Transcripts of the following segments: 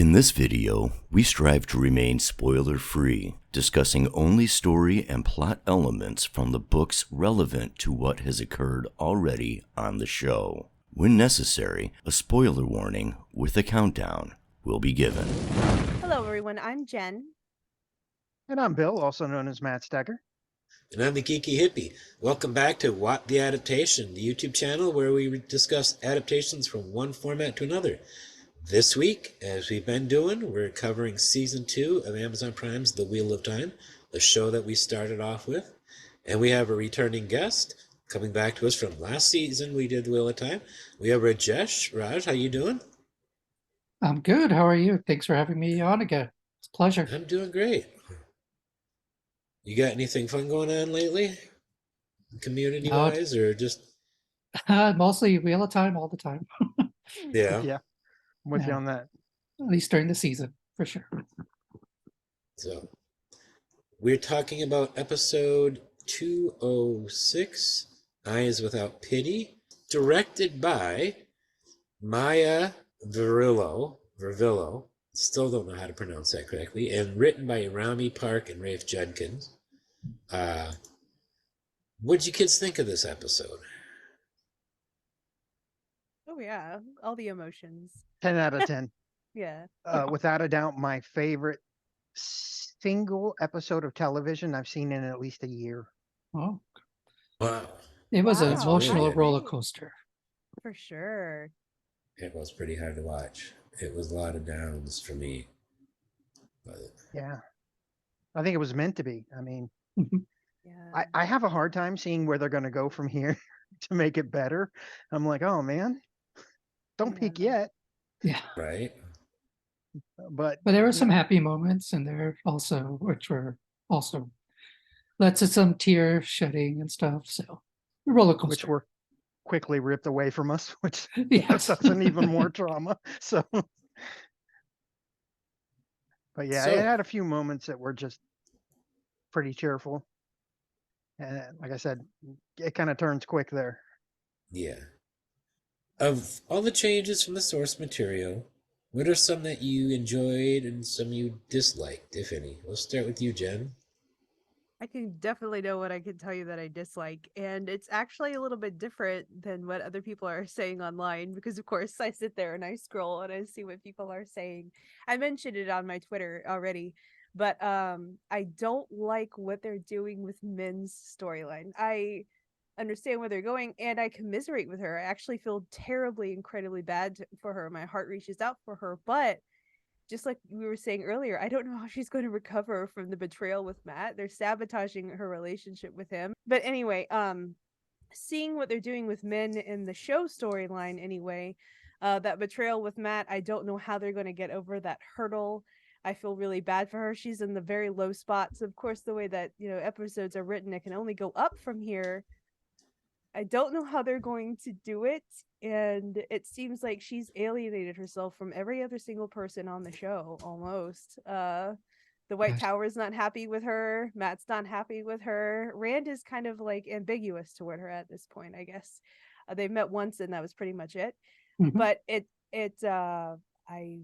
In this video, we strive to remain spoiler-free, discussing only story and plot elements from the books relevant to what has occurred already on the show. When necessary, a spoiler warning with a countdown will be given. Hello, everyone. I'm Jen. And I'm Bill, also known as Matt Stecker. And I'm the Geeky Hippie. Welcome back to What the Adaptation, the YouTube channel where we discuss adaptations from one format to another. This week, as we've been doing, we're covering Season 2 of Amazon Prime's The Wheel of Time, the show that we started off with. And we have a returning guest coming back to us from last season we did The Wheel of Time. We have Rajesh. Raj, how you doing? I'm good. How are you? Thanks for having me on again. It's a pleasure. I'm doing great. You got anything fun going on lately? Community-wise, or just... Mostly Wheel of Time all the time. Yeah. I'm with you Yeah. on that. At least during the season, for sure. So, we're talking about episode 206, Eyes Without Pity, directed by Maya Vervillo, still don't know how to pronounce that correctly, and written by Rami Park and Rafe Judkins. What'd you kids think of this episode? Oh, yeah. All the emotions. 10 out of 10. Yeah. Without a doubt, my favorite single episode of television I've seen in at least a year. Oh, Wow. it was an Wow, emotional really roller great. coaster. For sure. It was pretty hard to watch. It was a lot of downs for me. But Yeah. I think it was meant to be. I mean, Yeah. I have a hard time seeing where they're going to go from here to make it better. I'm like, oh, man, don't peak Yeah. yet. Yeah, right? But but there were you some know, happy moments in there also, which were also led to some tear shedding and stuff. So, roller coaster. which were quickly ripped away from us, which Yes. puts us in even more trauma. So, but yeah, So- it had a few moments that were just pretty cheerful. And like I said, it kind of turns quick there. Yeah. Of all the changes from the source material, what are some that you enjoyed and some you disliked, if any? We'll start with you, Jen. I can definitely know what I can tell you that I dislike. And it's actually a little bit different than what other people are saying online because, of course, I sit there and I scroll and I see what people are saying. I mentioned it on my Twitter already. But I don't like what they're doing with Min's storyline. I understand where they're going and I commiserate with her. I actually feel terribly, incredibly bad for her. My heart reaches out for her. But just like we were saying earlier, I don't know how she's going to recover from the betrayal with Matt. They're sabotaging her relationship with him. But anyway, seeing what they're doing with Min in the show storyline anyway, that betrayal with Matt, I don't know how they're going to get over that hurdle. I feel really bad for her. She's in the very low spots. Of course, the way that, episodes are written, it can only go up from here. I don't know how they're going to do it, and it seems like she's alienated herself from every other single person on the show, almost. The White Yes. Tower is not happy with her. Matt's not happy with her. Rand is kind of like ambiguous toward her at this point, I guess. They've met once, and that was pretty much it. Mhm. But I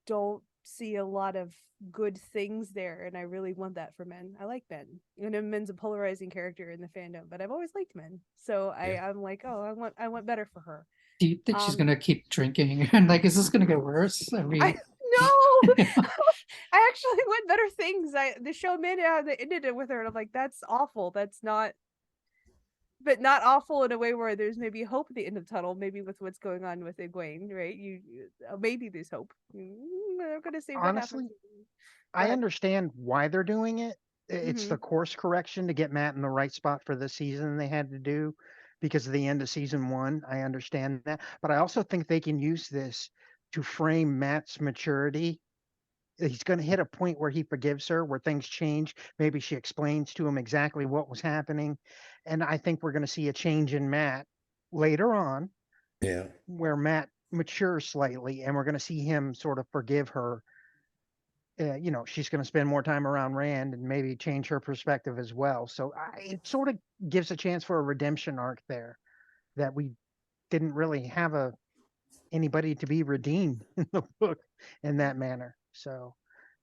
don't see a lot of good things there, and I really want that for Men. I like Men. Men's a polarizing character in the fandom, but I've always liked Men. So I'm like, oh, I want better for her. Do you think she's Um, gonna keep drinking? And like, is this gonna get worse? I mean, I no, I actually want better things. The show made it, they ended it with her, and I'm like, that's awful. That's not, but not awful in a way where there's maybe hope at the end of the tunnel. Maybe with what's going on with Egwene, right? Maybe there's hope. I'm gonna say what Honestly, happens. I But- understand why they're doing it. It's Mhm. the course correction to get Matt in the right spot for this season they had to do because of the end of season 1. I understand that. But I also think they can use this to frame Matt's maturity. He's going to hit a point where he forgives her, where things change. Maybe she explains to him exactly what was happening. And I think we're going to see a change in Matt later on Yeah. where Matt matures slightly and we're going to see him sort of forgive her. She's going to spend more time around Rand and maybe change her perspective as well. So it sort of gives a chance for a redemption arc there that we didn't really have a anybody to be redeemed in the book in that manner. So,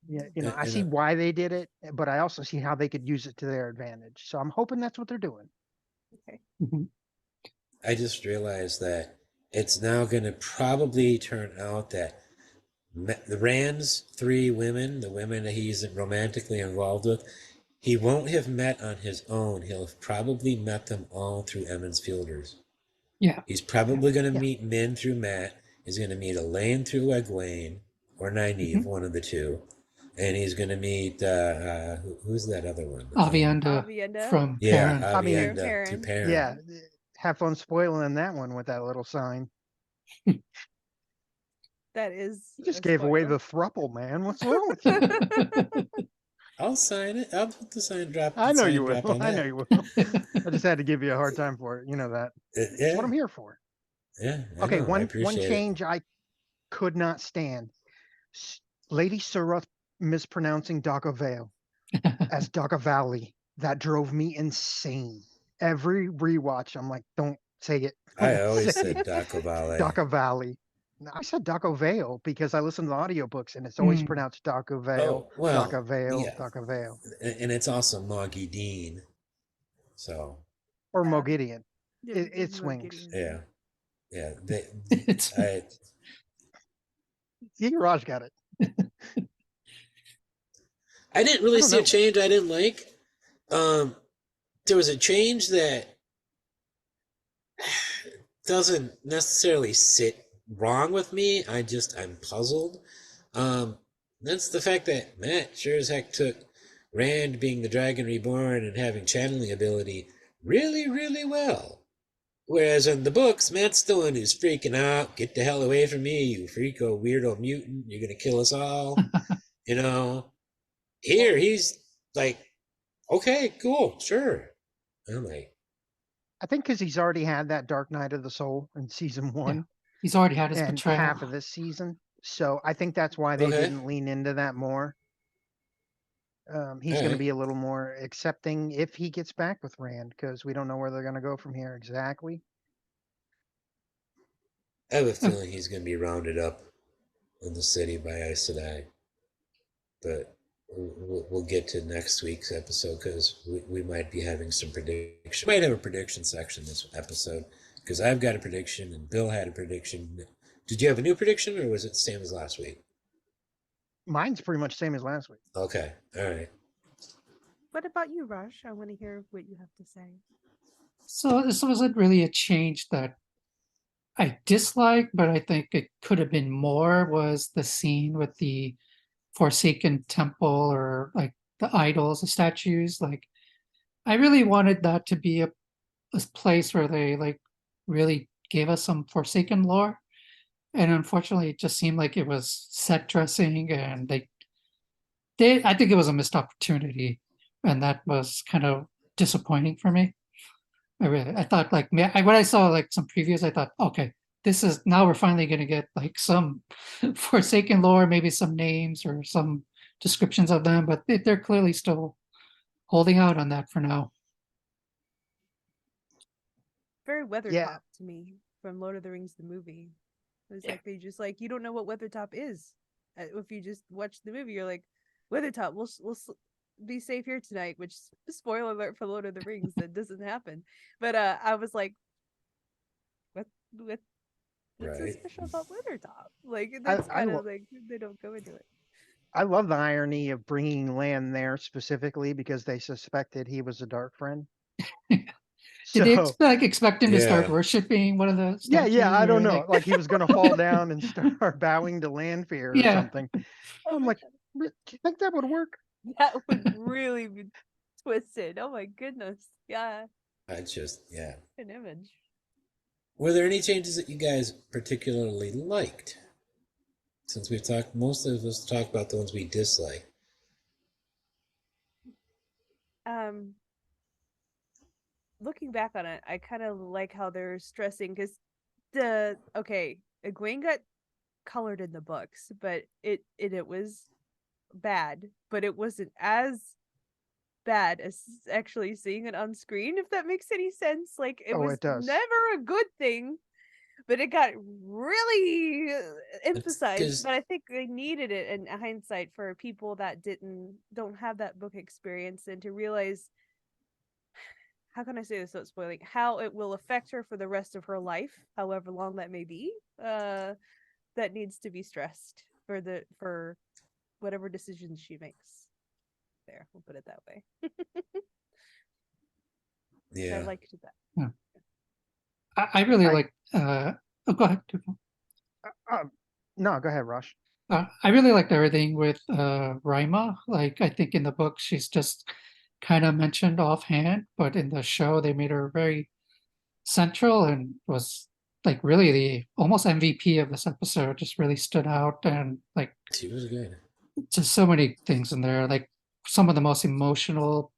yeah, I see why they did it, but I also see how they could use it to their advantage. So I'm hoping that's what they're doing. Okay. Mhm. I just realized that it's now going to probably turn out that the Rand's three women, the women that he's romantically involved with, he won't have met on his own. He'll have probably met them all through Emmons Fielders. Yeah. He's probably going to Yeah. meet Min through Matt. He's going to meet Elaine through Egwene or Nynaeve, one of the two. And he's going to meet, who's that other one? Avienda Avienda. from Yeah, Perrin. Avienda to Perrin. Perrin. Yeah. Have fun spoiling that one with that little sign. That is. You just a gave away spoiler. the thruple, man. What's wrong with you? I'll sign it. I'll put the sign drop. I know you drop will. on I that. know you will. I just had to give you a hard time for it. You know that. That's Yeah, what I'm here for. yeah. I Okay, know. I one appreciate change I could not stand. Lady Suroth mispronouncing Daka Vale as Daka Valley. That drove me insane. Every rewatch, I'm like, don't say it. I Don't always say said Daco Valley. Daka Valley. No, I said Daka Vale because I listen to the audiobooks and it's always Mm. pronounced Daka Vale, Oh, well, Daka Vale, yeah. Daka Vale. And it's also Moggy Dean. So, Or Yeah. Mogideon. Yeah, It Mo swings. Gideon. yeah. Yeah. It's See, Raj got it. I didn't really don't see a know. change I didn't like. There was a change that doesn't necessarily sit wrong with me. I'm puzzled. That's the fact that Matt sure as heck took Rand being the Dragon Reborn and having channeling ability really, really well. Whereas in the books, Matt's the one who's freaking out. Get the hell away from me, you freako weirdo mutant. You're going to kill us all. You know? Here, he's like, okay, cool, sure. I'm like, I think because he's already had that Dark Night of the Soul in season one he's already had his and betrayal. half of this season. So I think that's why they okay, didn't lean into that more. He's all going to right. be a little more accepting if he gets back with Rand because we don't know where they're going to go from here exactly. I have a feeling he's going to be rounded up in the city by Aes Sedai. But we'll get to next week's episode because we might be having some prediction. Might have a prediction section this episode because I've got a prediction and Bill had a prediction. Did you have a new prediction or was it the same as last week? Mine's pretty much same as last week. Okay, all right. What about you, Raj? I want to hear what you have to say. So this wasn't really a change that I dislike, but I think it could have been more, was the scene with the Forsaken Temple, or like the idols, the statues. Like, I really wanted that to be a place where they like really gave us some Forsaken lore. And unfortunately, it just seemed like it was set dressing, and I think it was a missed opportunity, and that was kind of disappointing for me. I thought, like, when I saw like some previews, I thought, okay, this is, now we're finally going to get like some Forsaken lore, maybe some names or some descriptions of them, but they're clearly still holding out on that for now. Very Weathertop Yeah. to me from Lord of the Rings, the movie. It's like they just like, you don't know what Weathertop is. If you just watch the movie, you're like, Weathertop, we'll be safe here tonight. Which, spoiler alert for Lord of the Rings, that doesn't happen. But I was like, what what's so Right. special about Weathertop? Like I, that's I, kind lo- of like they don't go into it. I love the irony of bringing Land there specifically because they suspected he was a dark friend. Did they So expect him to start Yeah. worshiping one of the yeah, statues? I don't or, know. like- Like he was going to fall down and start bowing to Landfear or Yeah. something. I'm like, do you think that would work? That would really be twisted. Oh my goodness. Yeah, Yeah. an image. Were there any changes that you guys particularly liked? Since we've talked, most of us talk about the ones we dislike. Looking back on it, I kind of like how they're stressing because Egwene got colored in the books, but it was bad, but it wasn't as bad as actually seeing it on screen, if that makes any sense. Like it Oh, was it does. never a good thing, but it got really emphasized. because But I think they needed it in hindsight for people that don't have that book experience and to realize, how can I say this without spoiling, how it will affect her for the rest of her life, however long that may be. That needs to be stressed for whatever decisions she makes. There, we'll put it that way. I yeah, liked that. Yeah. I really I- like. Oh, go ahead. No, go ahead, Rush. I really liked everything with Rima. Like, I think in the book she's just kind of mentioned offhand, but in the show they made her very central and was like really the almost MVP of this episode. Just really stood out, and like she was good. just so many things in there. Like some of the most emotional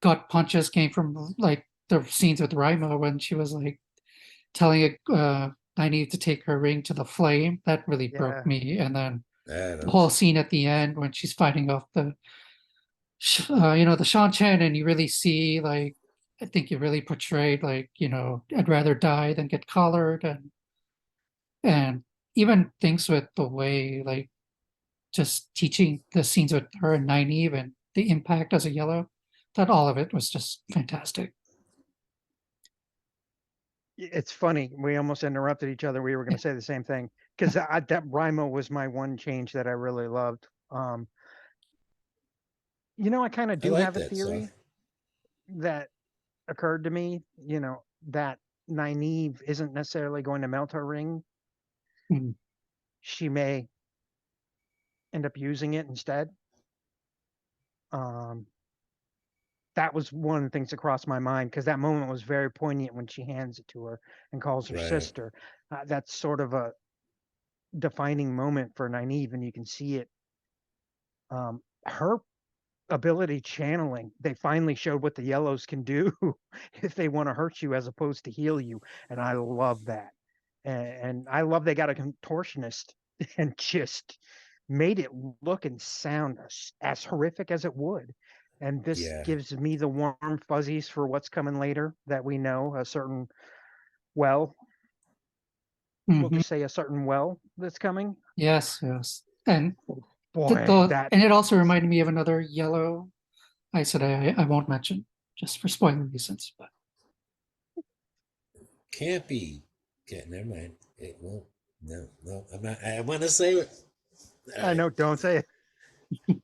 gut punches came from like the scenes with Rima when she was like telling Nynaeve to take her ring to the flame. That really Yeah. broke me. And then That the whole was- scene at the end when she's fighting off the the Shan Chen, and you really see like, I think you really portrayed like, I'd rather die than get collared, and even things with the way like just teaching the scenes with her and Nynaeve and the impact as a yellow, that all of it was just fantastic. It's funny. We almost interrupted each other. We were going to say the same thing because that Rima was my one change that I really loved. I kind of I do like have a that theory stuff. that occurred to me. That Nynaeve isn't necessarily going to melt her ring. Hmm. She may end up using it instead. That was one of the things that crossed my mind because that moment was very poignant when she hands it to her and calls her Right. sister. That's sort of a defining moment for Nynaeve, and you can see it. Her ability channeling, they finally showed what the yellows can do if they want to hurt you as opposed to heal you, and I love that. And I love they got a contortionist and just made it look and sound as horrific as it would. And this Yeah. gives me the warm fuzzies for what's coming later, that we know a certain we'll Mhm. just say a certain well that's coming. Yes, and Boy, that and it also reminded me of another yellow. I said I won't mention just for spoiling reasons, but Can't be. Okay, never mind. It won't. No, I'm not. I want to say it. I know, don't say it.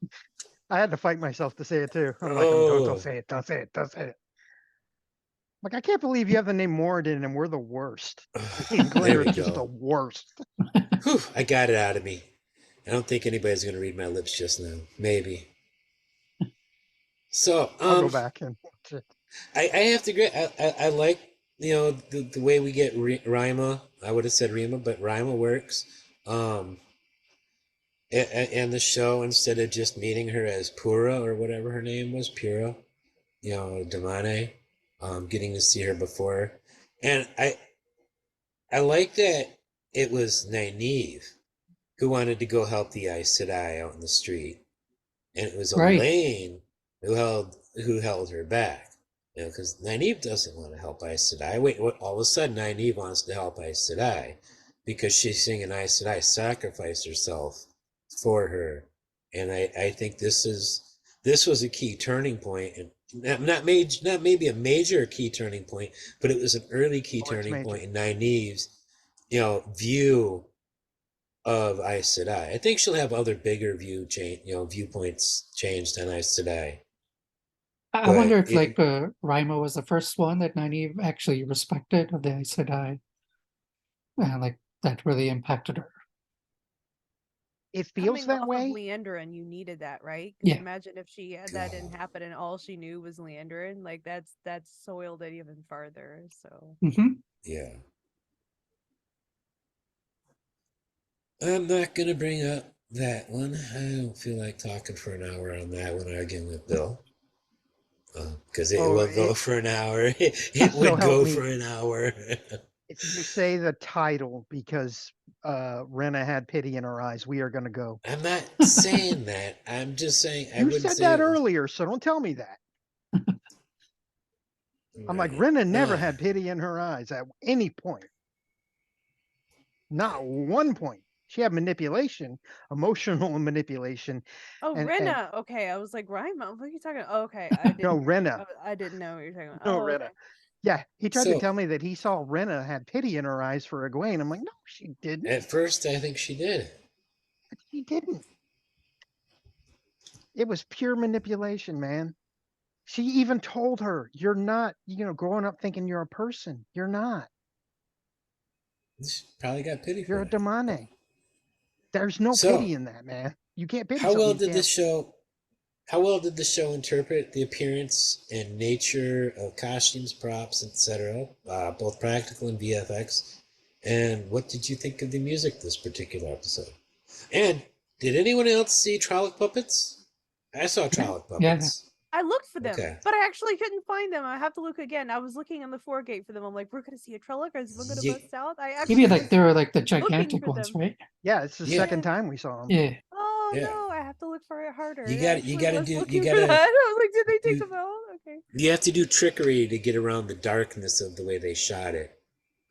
I had to fight myself to say it too. I'm like, don't say it, don't say it, don't say it. Like, I can't believe you have the name Moradin and we're the worst. And There Claire we is just the go. worst. Whew, I got it out of me. I don't think anybody's going to read my lips just now. Maybe. So, I'll go back and watch it. I have to agree. I like the way we get Rima. I would have said Rima, but Rima works. And the show, instead of just meeting her as Pura or whatever her name was, Pura, Damane, getting to see her before, and I like that it was Nynaeve who wanted to go help the Aes Sedai out in the street, and it was right. Elaine who held her back. Because Nynaeve doesn't want to help Aes Sedai. Wait, all of a sudden Nynaeve wants to help Aes Sedai because she's seeing an Aes Sedai sacrifice herself for her, and I think this was a key turning point, and not maybe a major key turning point, but it was an early key turning point in Nynaeve's view of Aes Sedai. I think she'll have other bigger viewpoints changed on Aes Sedai. I wonder if like Rima was the first one that Nynaeve actually respected of the Aes Sedai, and like that really impacted her. It feels Coming that off way. of Leandrin, you needed that, right? 'Cause Yeah. imagine if she had that didn't happen and all she knew was Leandrin. Like that's soiled it even farther. So Mm-hmm. Yeah. I'm not going to bring up that one. I don't feel like talking for an hour on that one, arguing with Bill. Because it will go for an hour. It would go for an hour. If you say the title because Rena had pity in her eyes, we are going to go. I'm not saying that. I'm just saying I You wouldn't said say that it was- earlier, so don't tell me that. I'm like, Right. Rena never had pity in her eyes at any point. Not one point. She had manipulation, emotional manipulation, Oh, and Rena. Okay, I was like, Rima, what are you talking about? Oh, okay, I no, didn't. Rena. I didn't know what you're talking about. No, Oh, Rena. okay. Yeah, he tried to So tell me that he saw Rena had pity in her eyes for Egwene. I'm like, no, she didn't. at first, I think she did. She didn't. It was pure manipulation, man. She even told her, "You're not, growing up thinking you're a person. You're not. She probably got pity You're for a it. demane. There's no So, pity in that, man. You can't pity how something well you did can't." this show? How well did the show interpret the appearance and nature of costumes, props, etc., both practical and VFX? And what did you think of the music this particular episode? And did anyone else see Trolloc puppets? I saw Yeah, Trolloc yeah. puppets. I looked for them, Okay. but I actually couldn't find them. I have to look again. I was looking on the foregate for them. I'm like, we're gonna see a Trolloc, or is one gonna Yeah, bust out? I Maybe actually like was they were like the looking gigantic for ones, them. right? Yeah, it's the yeah, second Yeah. time we saw him. Yeah. Oh yeah. no, I have to look for it harder. You I got you actually got to was do you looking got for that. to I was like, did they take you them out? Okay. you have to do trickery to get around the darkness of the way they shot it.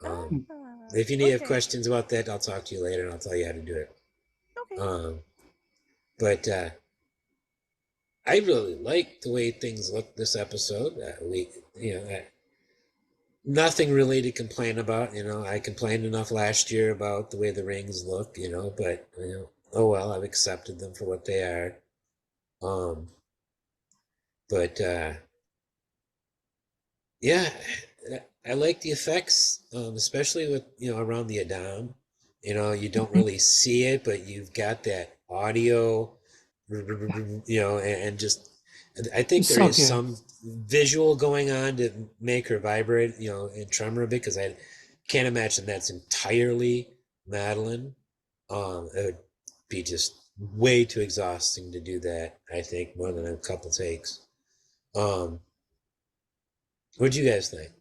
Um, Ah, if you have okay. questions about that, I'll talk to you later and I'll tell you how to do it. Okay. But I really like the way things look this episode. Nothing really to complain about. I complained enough last year about the way the rings look. But oh well, I've accepted them for what they are. Um, but yeah, I like the effects, especially with around the Adam. You don't Mhm. really see it, but you've got that audio, and just I think It's there so is good. some visual going on to make her vibrate, and tremor a bit because I can't imagine that's entirely Madeline. It would be just way too exhausting to do that. I think more than a couple takes. Um, what do you guys think?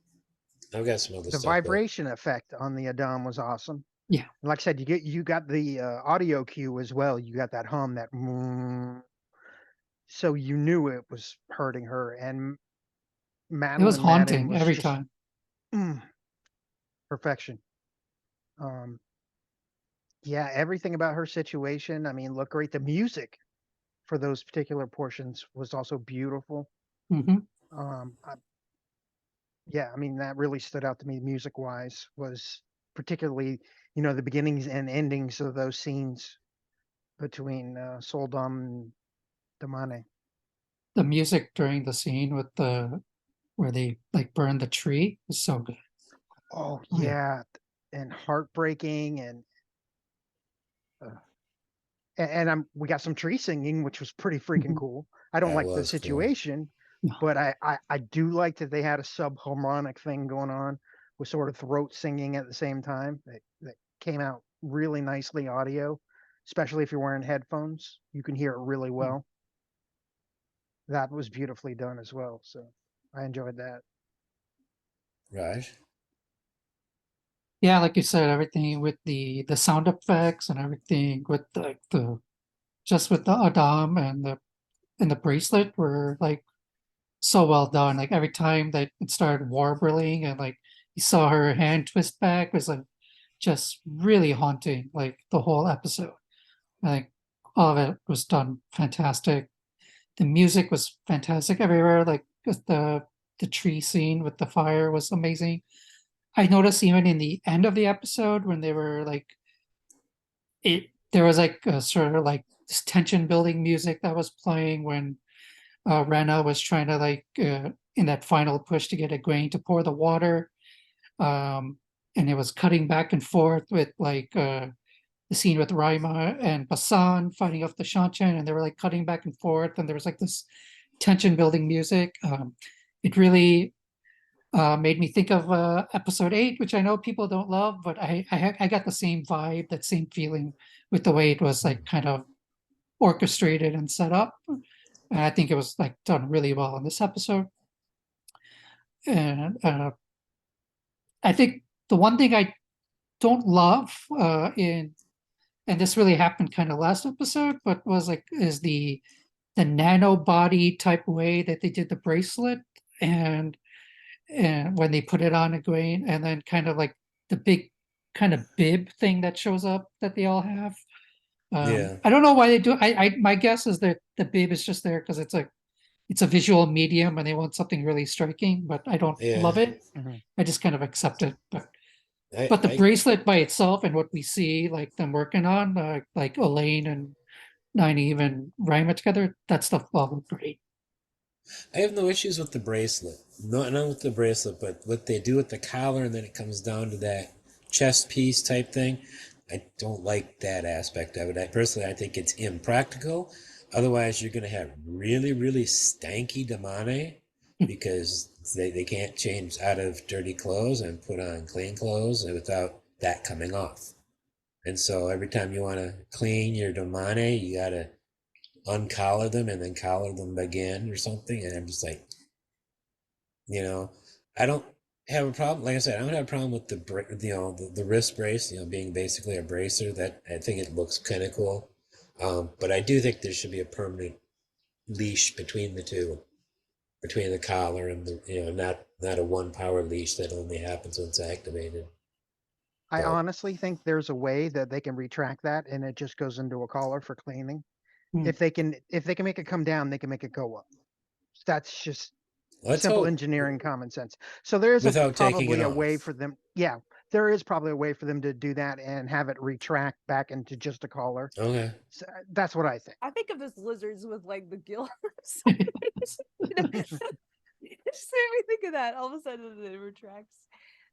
I've got some other The stuff, but vibration effect on the Adam was awesome. Yeah. Like I said, you got the audio cue as well. You got that hum, so you knew it was hurting her. And It was Madeline Madden haunting was every just time. mm, perfection. Um, yeah, everything about her situation. I mean, looked great. The music for those particular portions was also beautiful. Hmm. Um, I, yeah, I mean that really stood out to me music wise. Was particularly the beginnings and endings of those scenes between Soldom and Damane. The music during the scene with the where they like burn the tree is so good. Oh Oh yeah. yeah, and heartbreaking uh, and we got some tree singing, which was pretty freaking Mhm. cool. I don't that like the was cool. situation, No, but I do like that they had a subharmonic thing going on with sort of throat singing at the same time. That came out really nicely audio, especially if you're wearing headphones. You can hear it really mm. well. That was beautifully done as well. So I enjoyed that. Raj? Yeah, like you said, everything with the sound effects and everything with the just with the Adam and the bracelet were like so well done. Like every time that it started warbling and like you saw her hand twist back was like just really haunting, like the whole episode. I think all of it was done fantastic. The music was fantastic everywhere. Like just the tree scene with the fire was amazing. I noticed even in the end of the episode when they were like it there was like a sort of like this tension building music that was playing when Rena was trying to like in that final push to get Egwene to pour the water, and it was cutting back and forth with like the scene with Raima and Basan fighting off the Shanchan, and they were like cutting back and forth, and there was like this tension building music. It really made me think of episode 8, which I know people don't love, but I got the same vibe, that same feeling with the way it was like kind of orchestrated and set up. And I think it was like done really well in this episode. And I think the one thing I don't love in and this really happened kind of last episode, but was like is the nano body type way that they did the bracelet and when they put it on Egwene, and then kind of like the big kind of bib thing that shows up that they all have. Yeah. I don't know why they do. My guess is that the bib is just there because it's a visual medium and they want something really striking. But I don't Yeah. love it. Mhm. I just kind of accept it. I, But the I bracelet by itself and what we see like them working on, like Elaine and Nynaeve and Rima together, that stuff all looked great. I have no issues with the bracelet. Not with the bracelet, but what they do with the collar, and then it comes down to that chest piece type thing. I don't like that aspect of it. I think it's impractical. Otherwise, you're going to have really, really stanky damane because they can't change out of dirty clothes and put on clean clothes without that coming off. And so every time you want to clean your damane, you got to uncollar them and then collar them again or something. And I'm just like, you know, I don't have a problem. Like I said, I don't have a problem with the wrist brace, being basically a bracer. That I think it looks kind of cool. But I do think there should be a permanent leash between the two, between the collar and not a one power leash that only happens when it's activated. I But honestly think there's a way that they can retract that and it just goes into a collar for cleaning. Hmm. If they can make it come down, they can make it go up. That's just let's simple hope engineering common sense. So there is without taking it probably a way off. for them. Yeah, there is probably a way for them to do that and have it retract back into just a collar. Okay. So that's what I think. I think of this lizards with like the gills. You know, it just made me think of that. All of a sudden, it retracts.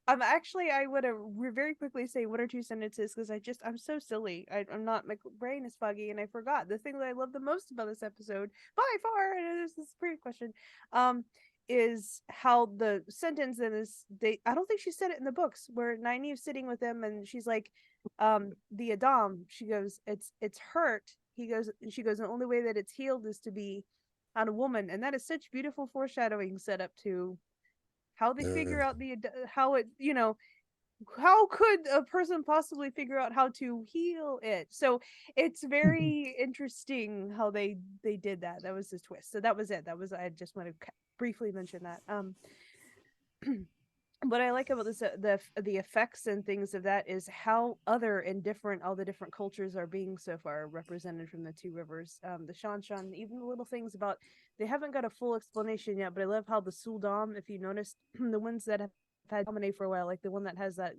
Actually, I would very quickly say one or two sentences because I'm so silly. I'm not, my brain is foggy and I forgot the thing that I love the most about this episode by far. And this is a pretty question. Is how the sentence in this, I don't think she said it in the books where Nynaeve's sitting with him and she's like, the Adam, she goes, it's hurt. She goes, the only way that it's healed is to be on a woman. And that is such beautiful foreshadowing set up to how they figure out how it, how could a person possibly figure out how to heal it? So it's very interesting how they did that. That was the twist. So that was it. That was, I just want to briefly mention that. What I like about this, the effects and things of that is how other and different all the different cultures are being so far represented from the two rivers. The Shan, even the little things about, they haven't got a full explanation yet, but I love how the Suldam, if you noticed, the ones that have had dominate for a while, like the one that has that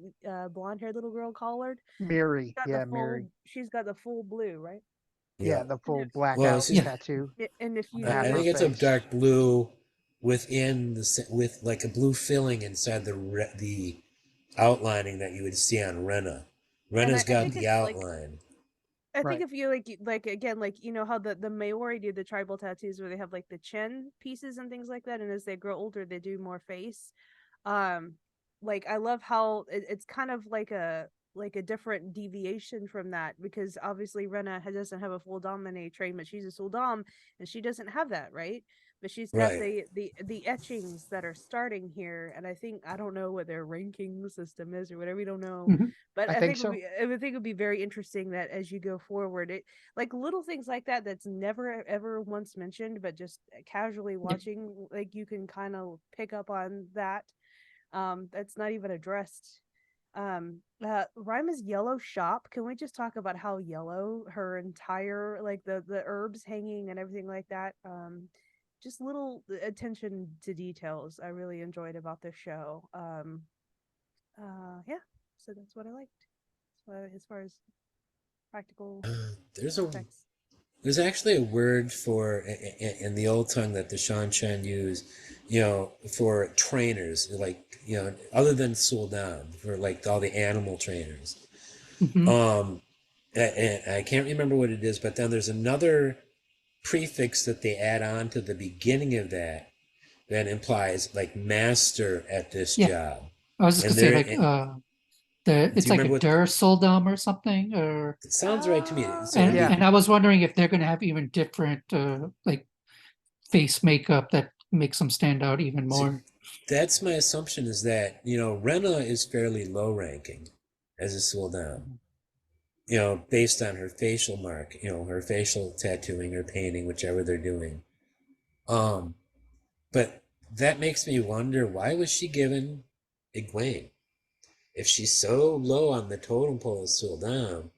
blonde haired little girl collared, Mary, got the yeah, full, Mary, she's got the full blue, right? yeah, Yeah. the And full if, Well, blackout see, Yeah. tattoo and if on you half I her think notice, it's a face. dark blue within with like a blue filling inside the outlining that you would see on Rena. and Rena's I got think the it's like, outline. I think Right. if you like again, like how the Maori do the tribal tattoos where they have like the chin pieces and things like that, and as they grow older, they do more face. Um, like I love how it's kind of like a different deviation from that because obviously Rena doesn't have a full dominate trait, but she's a Suldam and she doesn't have that, right? But she's got Right. the etchings that are starting here, and I think I don't know what their ranking system is or whatever. We don't know, Mhm. but I I think think so. I would think it would be very interesting that as you go forward, it like little things like that that's never ever once mentioned, but just casually Yep. watching, like you can kind of pick up on that. That's not even addressed. Rima's yellow shop. Can we just talk about how yellow her entire like the herbs hanging and everything like that? Just little attention to details I really enjoyed about this show. Yeah, so that's what I liked. As far as practical There's a effects. there's actually a word for in the old tongue that the Shan Shan use, for trainers, like other than Suldan, for like all the animal trainers. Mhm. Um, and I can't remember what it is, but then there's another prefix that they add on to the beginning of that implies like master at this Yeah, job. I was just And gonna say there, like do it's you like a remember what? Der Soldam or something, or It sounds right to me. So and Yeah. and I was wondering if they're gonna have even different like face makeup that makes them stand out even see, more. that's my assumption is that Rena is fairly low ranking as a Suldan. Mhm. Based on her facial mark, her facial tattooing or painting, whichever they're doing. Um, but that makes me wonder, why was she given Egwene? if she's so low on the totem pole as Suldam,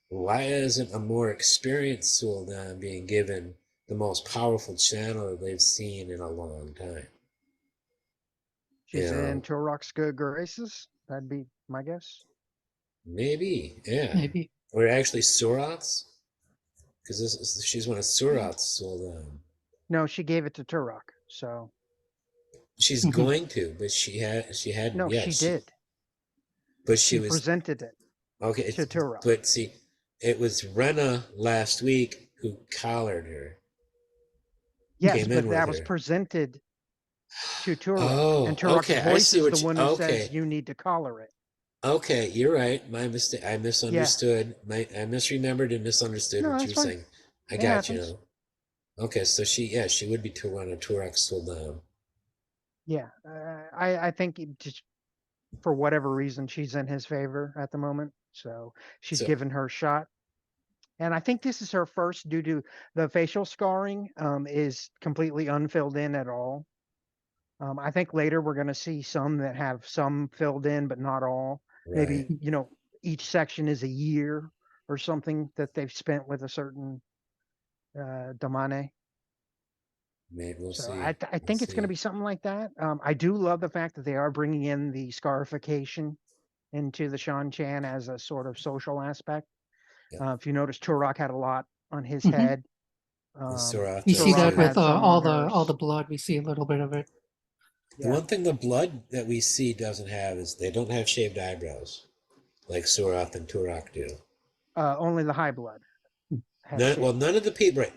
why isn't a more experienced Suldam being given the most powerful channel they've seen in a long time? She's in Turok's good graces. That'd be my guess. Maybe, yeah. Maybe. Or actually Surath's, because she's one of Surath's Suldam. No, she gave it to Turok. So She's going to, but she hadn't no, yet. she did. But She was presented it okay. to Turok. But see, it was Rena last week who collared her. Yes, Came but in with that was her. presented to Turok. Oh, And Turok's okay. I voice see is what the you. one who Okay, says you need to collar it. okay. You're right. My mistake. I misunderstood. I misremembered and misunderstood No, what you that's were fine. saying. I It got you happens. now. Okay, so she would be Rena Turok Suldam. Yeah, I think just for whatever reason she's in his favor at the moment, so she's So given her shot. And I think this is her first due to the facial scarring is completely unfilled in at all. I think later we're going to see some that have some filled in, but not all. right. Maybe, each section is a year or something that they've spent with a certain Damane. Maybe we'll So see. I think it's going to be something like that. I do love the fact that they are bringing in the scarification into the Shan Chan as a sort of social aspect. Yeah. If you notice, Turok had a lot on his Mhm. head. Surath We does see that too. with had some all on the hers. blood. We see a little bit of it. The Yeah, one thing the blood that we see doesn't have is they don't have shaved eyebrows like Surath and Turok do. only the high blood has shaved. None of the people, right?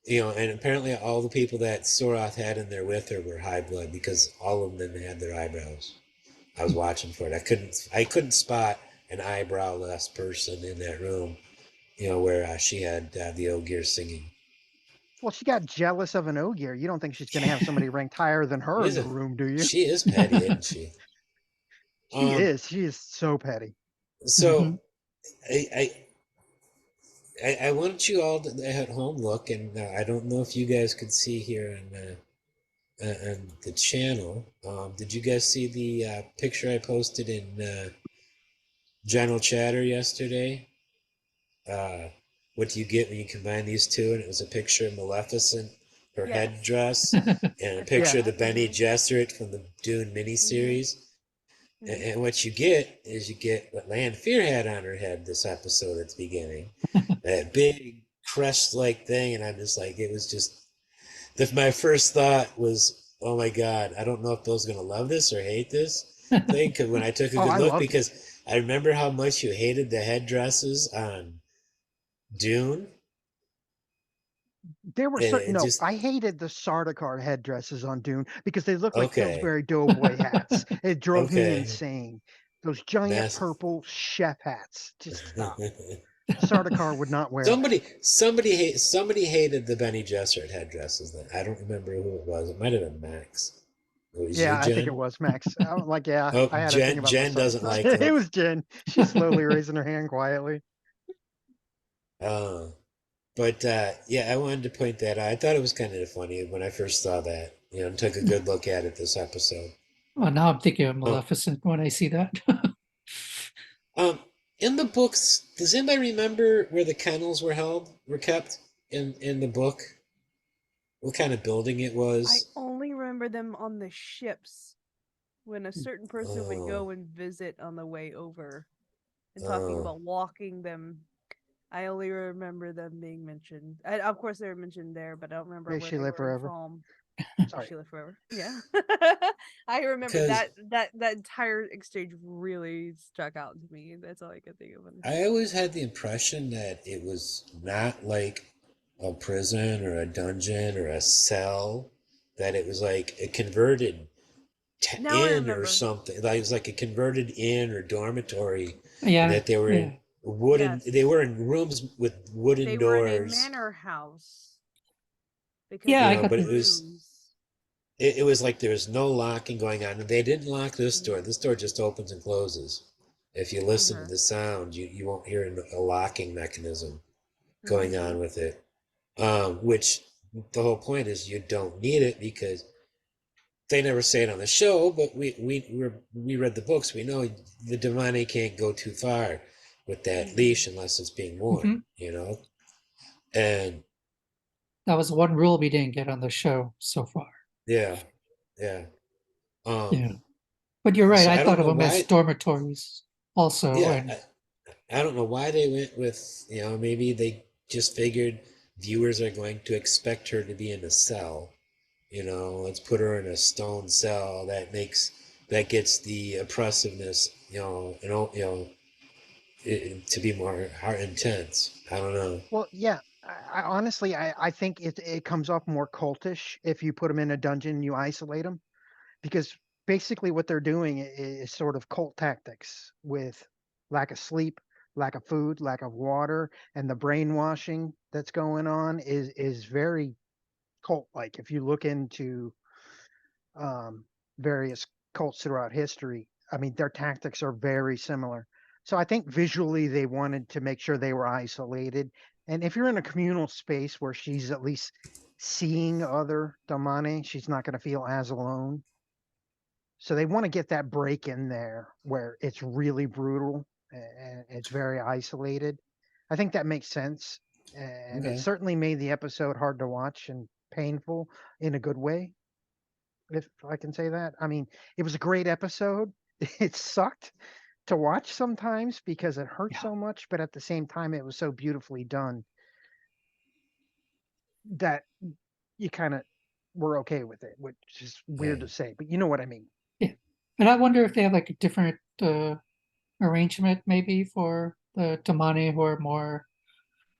And apparently all the people that Surath had in there with her were high blood because all of them had their eyebrows. I was watching for it. I couldn't spot an eyebrowless person in that room. Where she had the Ogier singing. Well, she got jealous of an Ogier. You don't think she's going to have somebody ranked higher than her in the room, do you? She is petty, isn't she? She is. She is so petty. So I want you all to at home look, and I don't know if you guys could see here on the channel. Did you guys see the picture I posted in General Chatter yesterday? What do you get when you combine these two? And it was a picture of Maleficent, her Yes. headdress, and a I picture saw of the that. Benny Gesserit from the Dune miniseries. Mhm. And what you get is what Lanfear had on her head this episode at the beginning. That big crest-like thing, and I'm just like, it was just... My first thought was, oh my God, I don't know if Bill's going to love this or hate this thing, because when I took a Oh, good I look, loved it. because I remember how much you hated the headdresses on Dune. There were And certain it no, just... I hated the Sardaukar headdresses on Dune because they looked like Okay. Pillsbury Doughboy hats. It drove me Okay. insane. Those giant Mass. purple chef hats. Just stop. Sardaukar would not wear that. Somebody hated the Benny Gesserit headdresses. Then I don't remember who it was. It might have been Max. It was you, Yeah, I think it Jen. was Max. I'm like, yeah, Oh, I had a thing about the Jen sun. doesn't like It them. was Jen. She's slowly raising her hand quietly. Uh, but yeah, I wanted to point that out. I thought it was kind of funny when I first saw that. And took a good look at it this episode. Well, now I'm thinking of Um, Maleficent when I see that. um, in the books, does anybody remember where the kennels were kept in the book? What kind of building it I was? only remember them on the ships when a certain person would Oh, go and visit on the way over and talking oh. about walking them. I only remember them being mentioned. Of course, they were mentioned there, but I don't remember May where she they live were forever. from. Sorry. She lived forever. Yeah, I remember Because that entire exchange really stuck out to me. That's all I could think of. I always had the impression that it was not like a prison or a dungeon or a cell, that it was like a converted Now I inn or remember. something. Like it was like a converted inn or dormitory, and Yeah, that they were yeah. in wooden. Yes, They were in rooms with wooden they were in a doors. manor house because Yeah, of I the got But the it was like there was no locking going on, and they didn't lock this door. This door just opens and closes. If you listen to the sound, you won't hear a locking mechanism going on with it. Which the whole point is you don't need it because they never say it on the show, but we read the books. We know the Damani can't go too far with that leash unless it's being worn, and That was one rule we didn't get on the show so far. yeah. Yeah. But you're right. So I I thought don't of know them as why. dormitories also. Yeah, And I don't know why they went with, maybe they just figured viewers are going to expect her to be in a cell. Let's put her in a stone cell that gets the oppressiveness, to be more heart intense. I don't know. Well, yeah. I honestly, I think it comes off more cultish if you put them in a dungeon and you isolate them, because basically what they're doing is sort of cult tactics with lack of sleep, lack of food, lack of water, and the brainwashing that's going on is very cult like. If you look into um, various cults throughout history, I mean, their tactics are very similar. So I think visually they wanted to make sure they were isolated. And if you're in a communal space where she's at least seeing other Damane, she's not going to feel as alone. So they want to get that break in there where it's really brutal and it's very isolated. I think that makes sense. And it Okay. certainly made the episode hard to watch and painful in a good way, if I can say that. I mean, it was a great episode. It sucked to watch sometimes because it hurt yeah, so much, but at the same time, it was so beautifully done that you kind of were okay with it, which is weird Yeah. to say, but you know what I mean. yeah. And I wonder if they have like a different arrangement maybe for the Damani who are more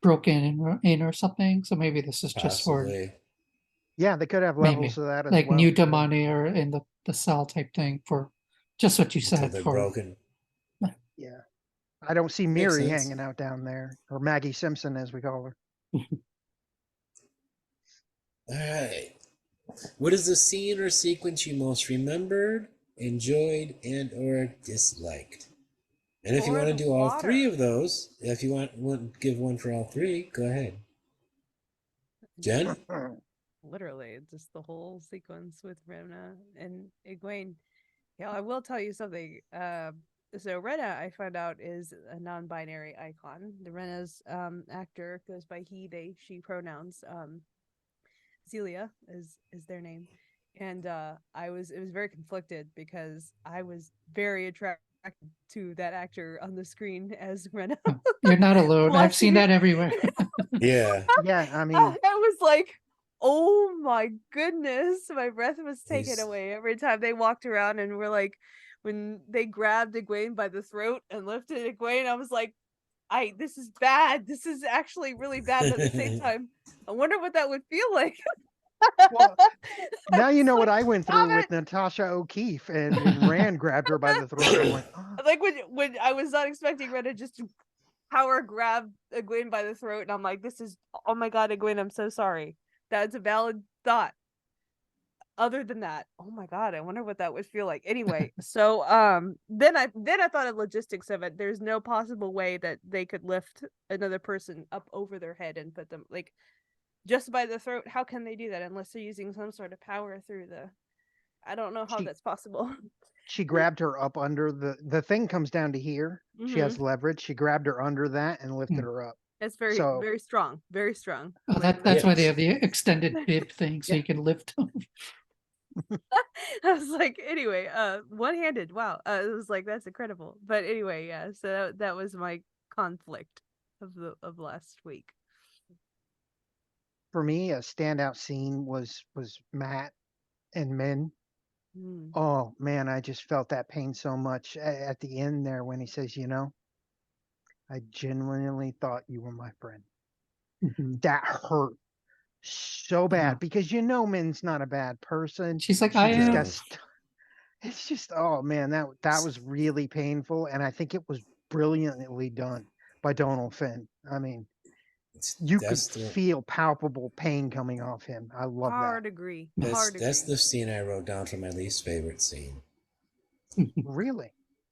broken in or something. So maybe this is just for Possibly Yeah, they could have levels maybe of that as like new well. Yeah. Damani or in the cell type thing for just what you until said they're for broken. Yeah. I don't see Makes Miri sense. hanging out down there, or Maggie Simpson, as we call her. All right. What is the scene or sequence you most remembered, enjoyed, and or disliked? And if you Pour want to the do all three water. of those, if you want give one for all three, go ahead. Jen? Literally, just the whole sequence with Rena and Egwene. Yeah, I will tell you something. So Rena, I found out, is a non-binary icon. The Rena's actor goes by he, they, she pronouns. Celia is their name, and it was very conflicted because I was very attracted to that actor on the screen as Rena. you're not alone. I've seen Watching it. that everywhere. Yeah. Yeah, I mean, I was like, oh my goodness, my breath was taken He's away every time they walked around and were like, when they grabbed Egwene by the throat and lifted Egwene, I was like, this is bad. This is actually really bad. But at the same time, I wonder what that would feel like. well, I now you was know what like, I went stop through with it. Natasha O'Keefe, and when Rand grabbed her by the throat, I'm like, oh. Like when I was not expecting Rena just to power grab Egwene by the throat, and I'm like, this is, oh my god, Egwene, I'm so sorry. That's a valid thought. Other than that, oh my god, I wonder what that would feel like. Anyway, so then I thought of logistics of it. There's no possible way that they could lift another person up over their head and put them like just by the throat. How can they do that unless they're using some sort of power through the, I don't know how she that's possible. she grabbed her up under the thing comes down to here. She has leverage. She grabbed her under that and lifted Hmm. her up. It's very, So very strong. Very strong. Oh, Like that's yeah. why they have the extended bib thing so yeah, you can lift them. I was like, anyway, one-handed. Wow. It was like, that's incredible. But anyway, yeah. So that was my conflict of last week. for me, a standout scene was Matt and Min. Mm. Oh man, I just felt that pain so much at the end there when he says, I genuinely thought you were my friend. Mhm. That hurt so Yeah. bad because Min's not a bad person. She's like, She I just am. got it's just, oh man, that was really painful, and I think it was brilliantly done by Donald Finn. I mean, you could That's the feel palpable pain coming off him. I love that. Hard agree. that's Hard that's agree. the scene I wrote down for my least favorite scene. Really?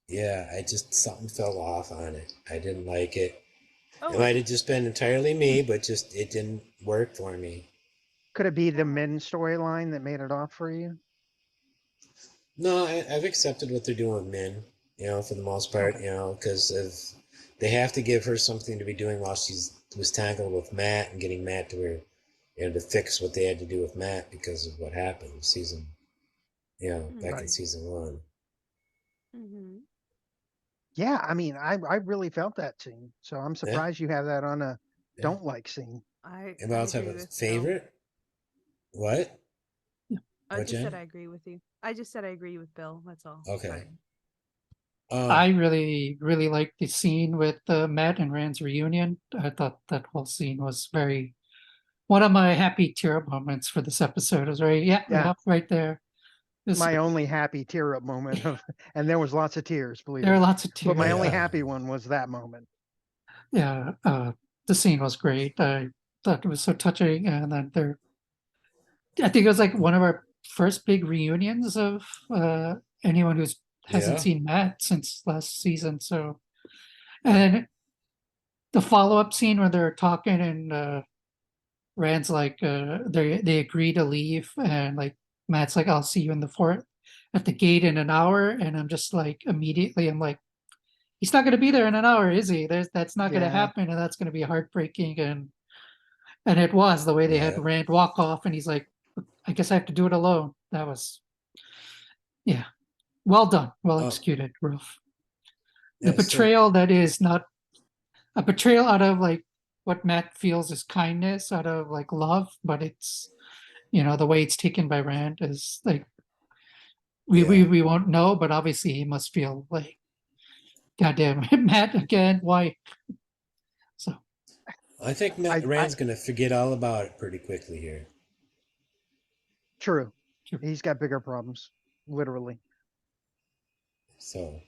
Yeah, I just something fell off on it. I didn't like it. It Oh, might have just been entirely me, but just it didn't work for me. Could it be the men storyline that made it off for you? No, I've accepted what they're doing with Min. For the most part, Okay. because of they have to give her something to be doing while she's was tangled with Matt and getting Matt to where to fix what they had to do with Matt because of what happened season, back in Right. season one. Mm-hmm. Yeah, I mean, I really felt that scene. So I'm Yeah, surprised you have that on a yeah. don't like scene. I Anybody else have agree a with Bill. favorite? What? I What, just said Jen? I agree with you. I just said I agree with Bill. That's all. Okay. Sorry. I Um. really, really liked the scene with Matt and Rand's reunion. I thought that whole scene was very one of my happy tear up moments for this episode. It was very, yeah, Yeah, yeah, right there. This, my only happy tear up moment of, and there was lots of tears, believe there are me. lots of But Oh my tears. only yeah. happy one was that moment. Yeah, the scene was great. I thought it was so touching, and then there, I think it was like one of our first big reunions of anyone who's hasn't Yeah. seen Matt since last season. So, and the follow up scene where they're talking and Rand's like they agree to leave and like Matt's like I'll see you in the fort at the gate in an hour and I'm just like immediately I'm like he's not going to be there in an hour, is he? That's not going to Yeah, happen and that's going to be heartbreaking and it was the way they had Yeah. Rand walk off and he's like I guess I have to do it alone. That was yeah, well done, well Oh executed, Roof. The yeah. So betrayal that is not a betrayal out of like what Matt feels is kindness out of like love, but it's the way it's taken by Rand is like yeah. we won't know, but obviously he must feel like goddamn Matt again. Why? So I think Matt I Rand's gonna forget all about it pretty quickly here. true. sure. He's got bigger problems, literally. So,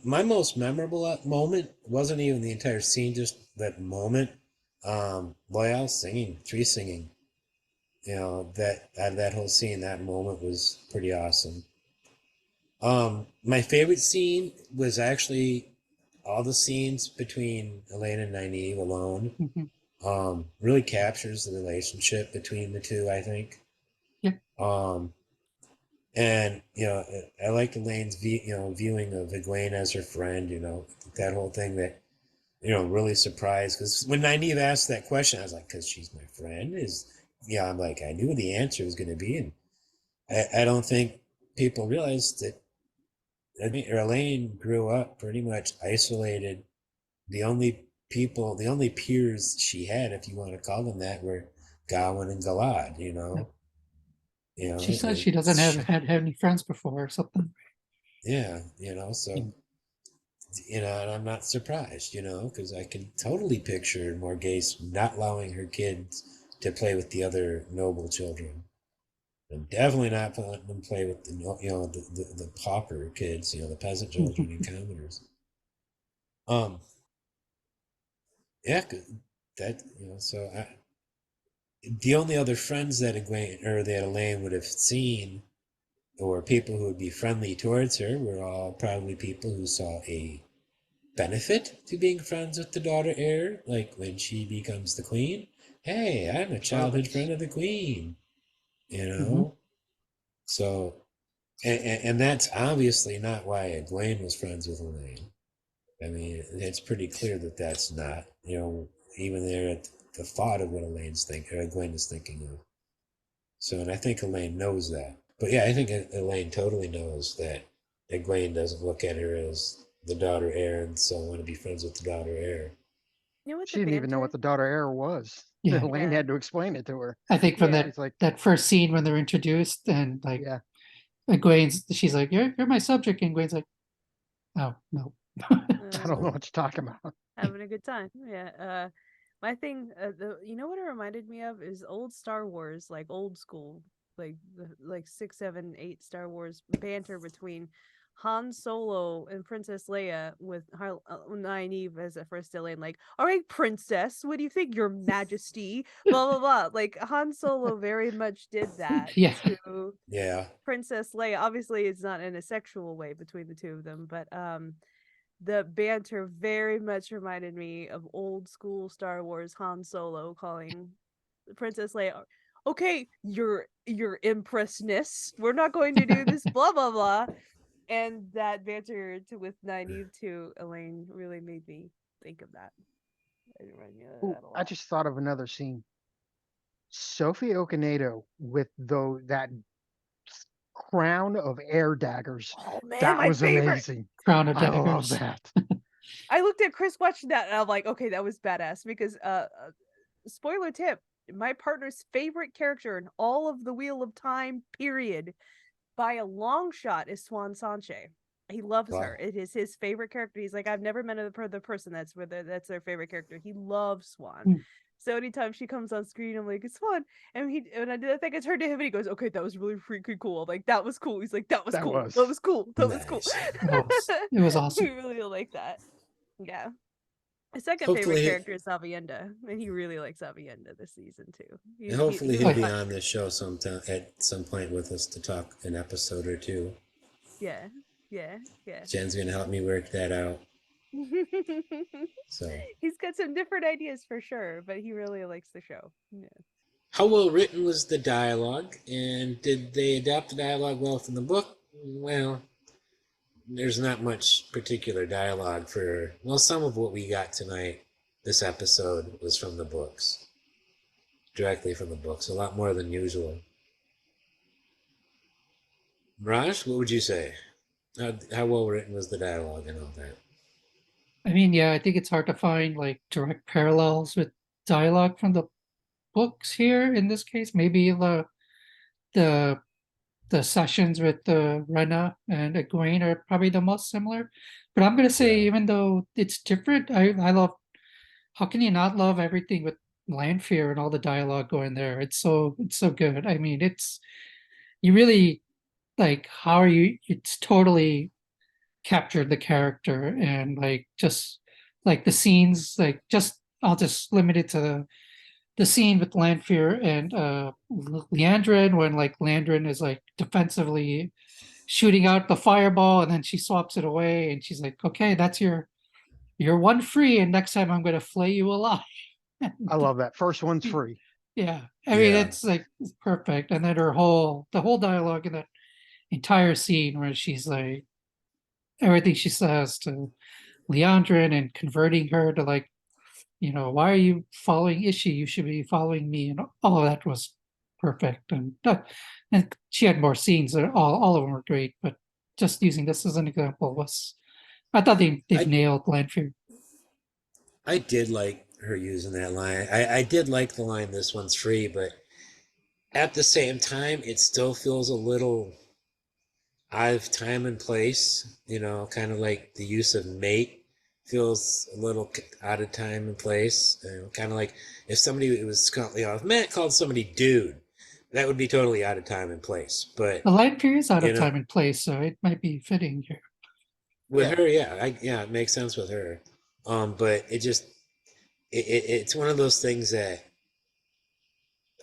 my most memorable moment wasn't even the entire scene, just that moment. Loyal singing, tree singing. That out of that whole scene, that moment was pretty awesome. My favorite scene was actually all the scenes between Elaine and Nynaeve alone. Mhm. Really captures the relationship between the two, I think. Yeah, Um, and I like Elaine's viewing of Egwene as her friend. That whole thing that really surprised because when Nynaeve asked that question, I was like, because she's my friend. I'm like I knew the answer was going to be, and I don't think people realized that Elaine grew up pretty much isolated. The only peers she had, if you want to call them that, were Gawain and Galad. yeah. You She know, says she doesn't have had any friends before or something. yeah, so Mm. and I'm not surprised, because I can totally picture Morghese not allowing her kids to play with the other noble children. And definitely not letting them play with the pauper kids, the peasant children and commoners. Um, yeah, that so the only other friends that Egwene or that Elaine would have seen, or people who would be friendly towards her, were all probably people who saw a benefit to being friends with the daughter heir, like when she becomes the queen. Hey, I'm a childhood Servants. friend of the queen, you Mhm. know? So, and that's obviously not why Egwene was friends with Elaine. I mean, it's pretty clear that that's not, even there at the thought of what Egwene is thinking of. So, and I think Elaine knows that. But yeah, I think Elaine totally knows that Egwene doesn't look at her as the daughter heir and so want to be friends with the daughter heir. You know what She the didn't even know what banter? the daughter error was. Yeah, Elaine Yeah. had to explain it to her. I think from Yeah. that She's like, that first scene when they're introduced and like yeah, Egwene's, she's like, "You're my subject," and Egwene's like, "Oh no." I don't know Uh, what you're talking about. having a good time. Yeah. My thing, you know what it reminded me of is old Star Wars, like old school, like 6, 7, 8 Star Wars banter between Han Solo and Princess Leia with Nynaeve as a first alien. Like, all right, Princess, what do you think, Your Majesty? Blah blah blah. Like Han Solo very much did that Yeah, to Yeah, Princess Leia. Obviously, it's not in a sexual way between the two of them, but the banter very much reminded me of old school Star Wars Han Solo calling Princess Leia, okay, your empressness, we're not going to do this, blah blah blah. And that banter with Nynaeve to Elaine really made me think of that. I reminded me of Ooh, that a I lot. just thought of another scene. Sophie Okonedo with that crown of air daggers. Oh man, That my was favorite. amazing. Crown of I love Daggers. that. I looked at Chris watching that and I'm like, okay, that was badass because spoiler tip, my partner's favorite character in all of the Wheel of Time period by a long shot is Swan Sanche. He loves her. Wow. It is his favorite character. He's like, I've never met the person that's their favorite character. He loves Swan. Hmm. So anytime she comes on screen, I'm like, it's Swan. And when I did that thing, I turned to him and he goes, okay, that was really freaking cool. I'm like, that was cool. He's like, that was That cool. was. That was cool. That was cool. Nice. It was We awesome. really like that. Yeah. My second favorite Hopefully, character is Avienda, and he really likes Avienda this season too. hopefully He he'll was be fun. on this show sometime at some point with us to talk an episode or two. Yeah, yeah, yeah. Jen's gonna help me work that out. So, He's got some different ideas for sure, but he really likes the show. Yeah. how well written was the dialogue, and did they adapt the dialogue well from the book? Well, there's not much particular dialogue for. Well, some of what we got tonight, this episode, was from the books, directly from the books, a lot more than usual. Raj, what would you say? How well written was the dialogue and all that? I mean, yeah, I think it's hard to find like direct parallels with dialogue from the books here in this case. Maybe the the sessions with Rena and Egwene are probably the most similar. But I'm gonna say, Yeah. even though it's different, I love. How can you not love everything with Lanfear and all the dialogue going there? It's so good. I mean, it's you really like how are you? It's totally captured the character and like just like the scenes. Like just I'll just limit it to the scene with Lanfear and Leandrin when like Landrin is like defensively shooting out the fireball and then she swaps it away and she's like, okay, that's your one free, and next time I'm gonna flay you alive. I love that. First one's free. Yeah. I mean Yeah. it's like it's perfect. And then the whole dialogue in that entire scene where she's like everything she says to Leandrin and converting her to like, why are you following Ishi? You should be following me. And all of that was perfect. And she had more scenes that all of them were great, but just using this as an example was I thought they've I nailed Lanfear. I did like her using that line. I did like the line, "This one's free," but at the same time, it still feels a little out of time and place. Kind of like the use of mate feels a little out of time and place. Kind of like if somebody was if Matt called somebody dude, that would be totally out of time and place. But The Lanfear is out you of know, time and place, so it might be fitting here. with Yeah. her, yeah, it makes sense with her. But it's one of those things that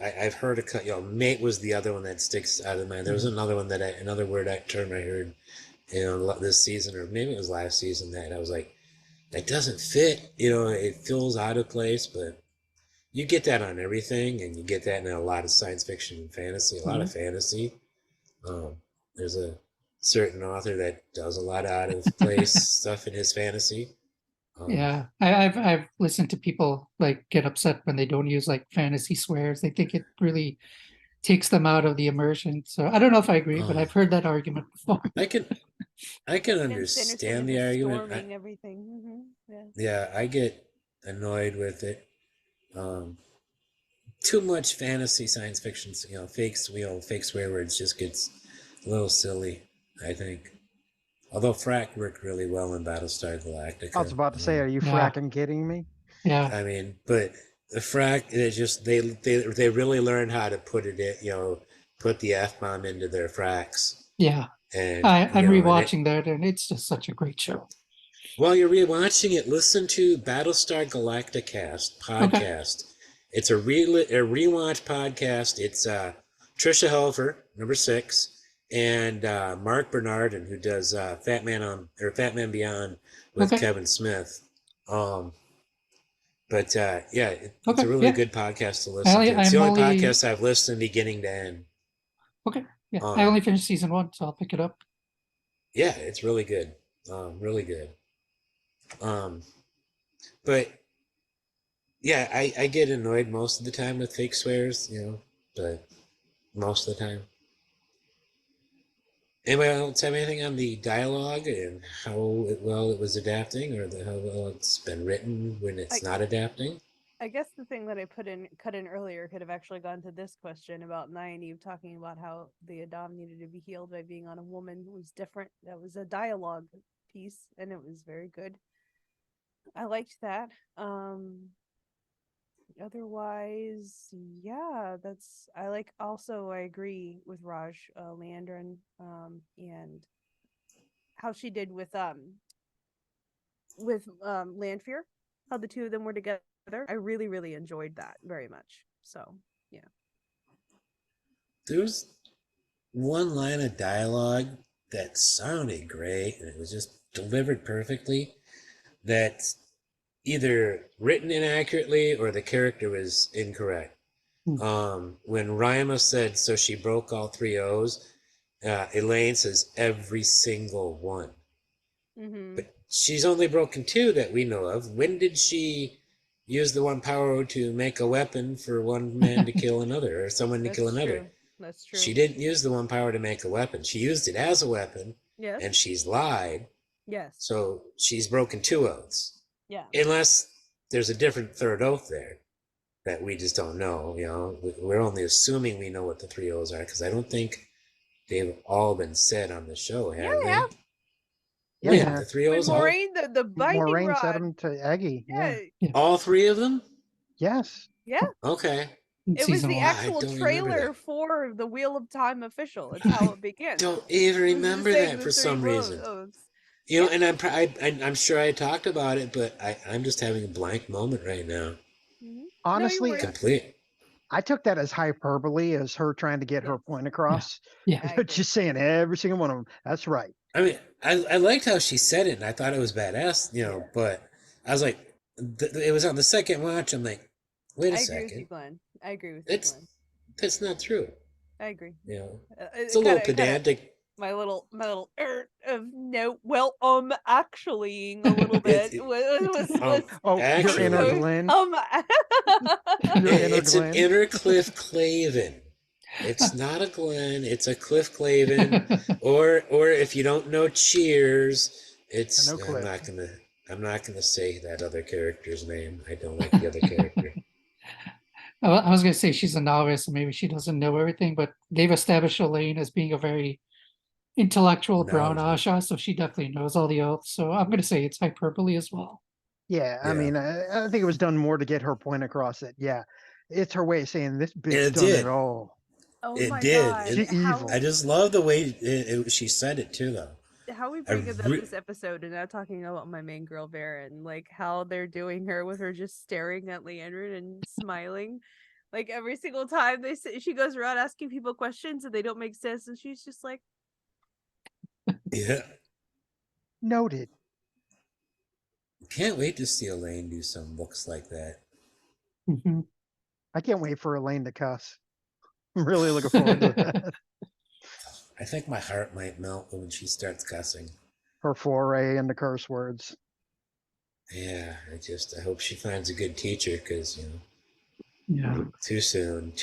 I've heard a cut. Mate was the other one that sticks out of mind. There was another one another term I heard, this season, or maybe it was last season, that I was like, that doesn't fit. It feels out of place, but you get that on everything, and you get that in a lot of science fiction and fantasy, a lot of fantasy. There's a certain author that does a lot of out of place stuff in his fantasy. Yeah, I've listened to people like get upset when they don't use like fantasy swears. They think it really takes them out of the immersion. So I don't know if I agree, but um, I've heard that argument before. I can I can And Sanderson understand and the his argument. storming everything. Yeah. Yeah, I get annoyed with it. Um, Too much fantasy, science fiction, fake swear words just gets a little silly, I think. Although frack worked really well in Battlestar I was Galactica. about to say, are you Yeah, fracking kidding me? yeah, But the frack, it just they really learned how to put it in, put the F bomb into their fracks, yeah. and I'm and it. rewatching that, and it's just such a great show. While you're rewatching it, listen to Battlestar Galacticast Okay, podcast. It's a rewatch podcast. It's Trisha Helfer, number 6, and Mark Bernardin, who does Fat Man Beyond with okay. Kevin Smith. Um, But yeah, it's Okay, a really yeah. good podcast to listen to. It's the only podcast I've listened beginning to end. Okay, yeah. I only finished season 1, so I'll pick it up. Yeah, it's really good. Really good. But yeah, I get annoyed most of the time with fake swears, but most of the time. Anybody else have anything on the dialogue and how well it was adapting, or how well it's been written when it's not adapting? I guess the thing that I cut in earlier could have actually gone to this question about Nynaeve talking about how the Adam needed to be healed by being on a woman who was different. That was a dialogue piece, and it was very good. I liked that. Otherwise, yeah, that's I like. Also, I agree with Raj Leandrin, and how she did with Landfear, how the two of them were together. I really, really enjoyed that very much. So, yeah. There's one line of dialogue that sounded great and it was just delivered perfectly, that's either written inaccurately or the character was incorrect. When Rima said, so she broke all three O's, Elaine says every single one. Mm-hmm. But she's only broken two that we know of. When did she use the one power to make a weapon for one man to kill another, or someone to kill another? True. That's true. She didn't use the one power to make a weapon. She used it as a weapon, Yes. and she's lied. Yes. So she's broken two oaths. Yeah. Unless there's a different third oath there that we just don't know. We're only assuming we know what the three oaths are, because I don't think they've all been said on the show, have Yeah, they have. Yeah. The three When oaths all? Moraine, the binding Moraine rod. said them to Eggy. Yeah. All three of them? Yes. Yeah. Okay. It was the actual I don't remember trailer that. for the Wheel of Time official. It's how it began. Don't even It was remember saying that the for three some reason. oaths. And I'm sure I talked about it, but I'm just having a blank moment right now. Mhm. Honestly, No, Complete. I took that as hyperbole, as her trying to get her point across. Yeah. Just saying every single one of them. That's right. I mean, I liked how she said it, and I thought it was badass, but I was like, it was on the second watch. I'm like, wait a I second. agree with you, Glenn. I agree with you, Glenn. That's not true. I agree. It's a little pedantic. My little of no, well, actually, a little bit was your inner Glenn. It's an inner Cliff Clavin. It's not a Glenn. It's a Cliff Clavin. or if you don't know Cheers, it's I'm not gonna say that other character's name. I don't like the other character. I was going to say she's a novice and maybe she doesn't know everything, but they've established Elaine as being a very intellectual brown Asha, so she definitely knows all the oaths. So I'm going to say it's hyperbole as well. Yeah, I mean, I think it was done more to get her point across that, yeah, it's her way of saying this bitch done it all. Oh it my did. God. She evil. I just love the way she said it too, though. How we bring up this episode and now talking about my main girl Varen, like how they're doing her with her just staring at Leandrin and smiling, like every single time she goes around asking people questions and they don't make sense, and she's just like, yeah, noted. Can't wait to see Elaine do some books like that. Mm-hmm. I can't wait for Elaine to cuss. I'm really looking forward to that. I think my heart might melt when she starts cussing. Her foray into curse words. Yeah, I hope she finds a good teacher, because yeah, too soon.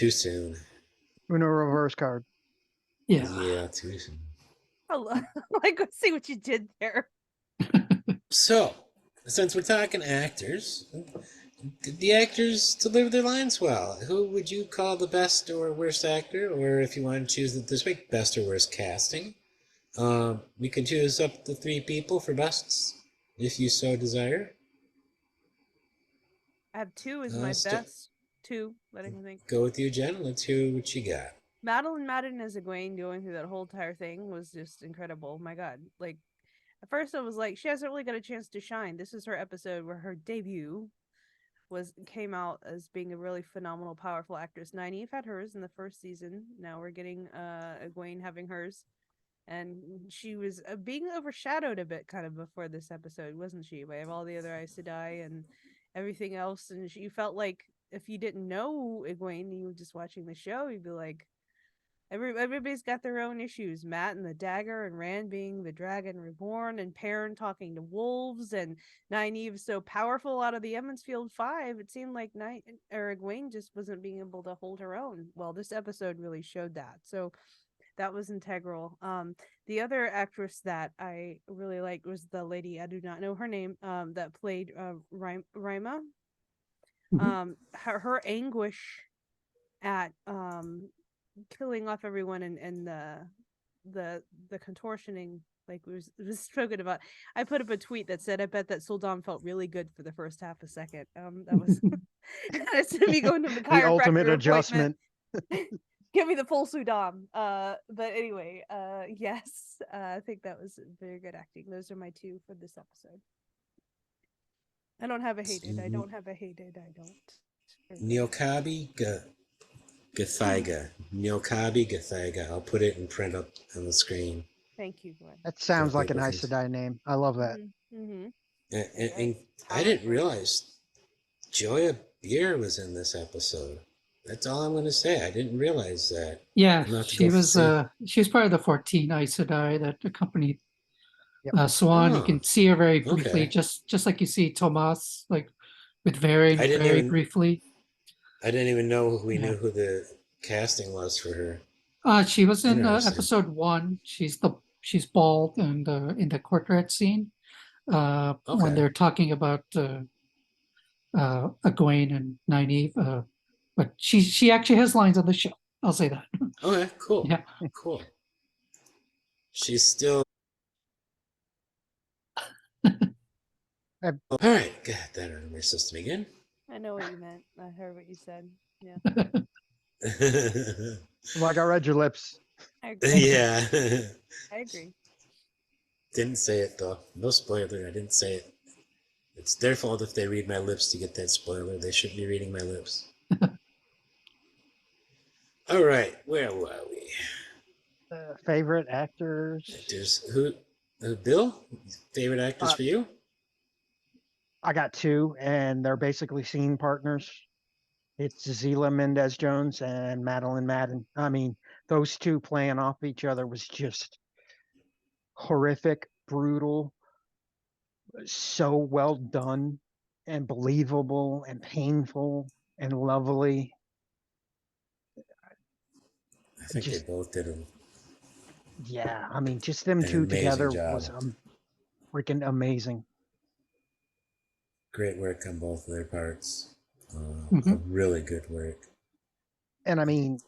Uno reverse card. Yeah, too soon. like, see what you did there. So, since we're talking actors, did the actors deliver their lines well? Who would you call the best or worst actor? Or if you want to choose it this week, best or worst casting? We can choose up to 3 people for bests, if you so desire. I have 2 as my best 2 that I can think. Go with you, Jen. Let's hear what you got. Madeline Madden as Egwene going through that whole entire thing was just incredible. My God, like at first I was like, she hasn't really got a chance to shine. This is her episode where her debut came out as being a really phenomenal, powerful actress. Nynaeve had hers in the first season. Now we're getting Egwene having hers, and she was being overshadowed a bit kind of before this episode, wasn't she, by all the other Aes Sedai, and everything else, and you felt like if you didn't know Egwene, you were just watching the show, you'd be like, everybody's got their own issues. Matt and the dagger, and Rand being the dragon reborn, and Perrin talking to wolves, and Nynaeve so powerful out of the Emmonsfield Five. It seemed like Egwene just wasn't being able to hold her own. Well, this episode really showed that. So that was integral. The other actress that I really liked was the lady, I do not know her name, that played Rima. Her anguish at killing off everyone, and the contortioning, like was spoken about. I put up a tweet that said, I bet that Sul'Dan felt really good for the first half a second. That was it's me going to the The ultimate chiropractor adjustment. appointment. Give me the full Sudan. But anyway, yes, I think that was very good acting. Those are my two for this episode. I don't have a hated. I don't have a hated. I don't. Neokabi Gathiga. Neokabi Gathiga. I'll put it in print up on the screen. Thank you, Glenn. That sounds like an People Aes can- Sedai name. I love that. Mm-hmm. And I didn't realize Joya Beer was in this episode. That's all I'm going to say. I didn't realize that. Yeah, I'll have to she go was see. she was part of the 14 Aes Sedai that accompanied Yep. Swan. You Oh, can see her very briefly, okay. just like you see Tomas, like with very I didn't very even- briefly. I didn't even know we Yeah. knew who the casting was for her. She was in Interesting. episode 1. She's bald and in the courtyard scene when Okay. they're talking about Egwene and Nynaeve. But she actually has lines on the show. I'll say that. Okay, cool. Yeah. Cool. She's still. I've- All right, got that out of my system again. I know what you meant. I heard what you said. Yeah, Like I read your lips. I agree. Yeah. I agree. Didn't say it though. No spoiler. I didn't say it. It's their fault if they read my lips to get that spoiler. They shouldn't be reading my lips. All right, where were we? Favorite actors? Actors. Who? Bill? Favorite actors for you? I got two, and they're basically scene partners. It's Zila Mendes-Jones and Madeline Madden. I mean, those two playing off each other was just horrific, brutal, so well done, and believable, and painful, and lovely. I think Just- they both did a Yeah, I mean, just them An two amazing together job. was freaking amazing. great work on both of their parts. Mhm. Really good work. And I mean,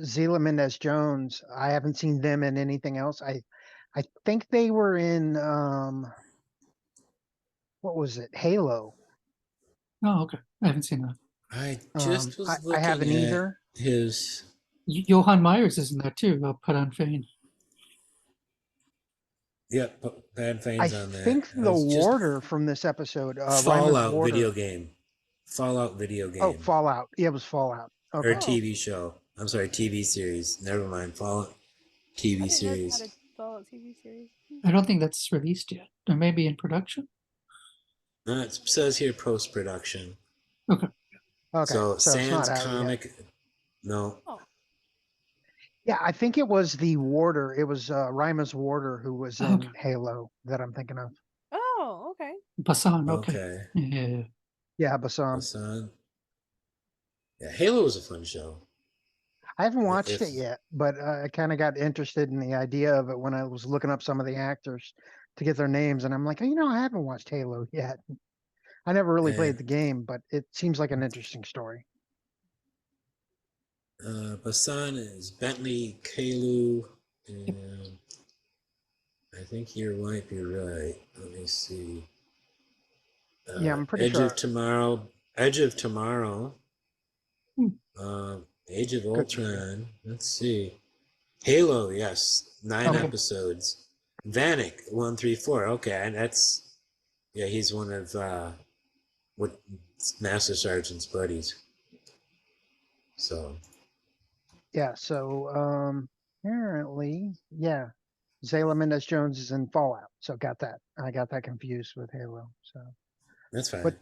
Zila Mendes-Jones, I haven't seen them in anything else. I think they were in what was it? Halo. Oh, okay. I haven't seen that. I just was looking I haven't at either. his. Johan Myers is in that too. Put on Fane. Yep, Bad I Fane's on that. think I the was just- warder from this episode, Rymer's Fallout warder. video game. Fallout video game. Oh, Fallout. Yeah, it was Fallout. Or Okay. TV show. I'm sorry, TV series. Never mind. Fallout TV I didn't know they series. had a Fallout TV series. I don't think that's released yet. Or maybe in production. It says here post production. Okay. So it's not Sans out yet. comic. No. Yeah, I think it was the warder. It was Ryma's warder who was in Okay. Halo that I'm thinking of. Oh, okay. Basan. Okay. Okay. Yeah. Yeah, Bassam. Hassan. Yeah, Halo was a fun show. I haven't watched If- it yet, but I kind of got interested in the idea of it when I was looking up some of the actors to get their names, and I'm like, I haven't watched Halo yet. I never really Yeah. played the game, but it seems like an interesting story. Basan is Bentley Kalu, and I think you might be right. Let me see. Yeah, I'm pretty Edge sure. of Tomorrow. Edge of Tomorrow. Age of Ultron. Let's see. Halo, yes, 9 Okay. episodes. Vanek 1, 3, 4. Okay, and that's he's one of what Master Sergeant's buddies. So Yeah, so apparently, yeah, Zayla Mendes-Jones is in Fallout, so got that. I got that confused with Halo. So That's fine. But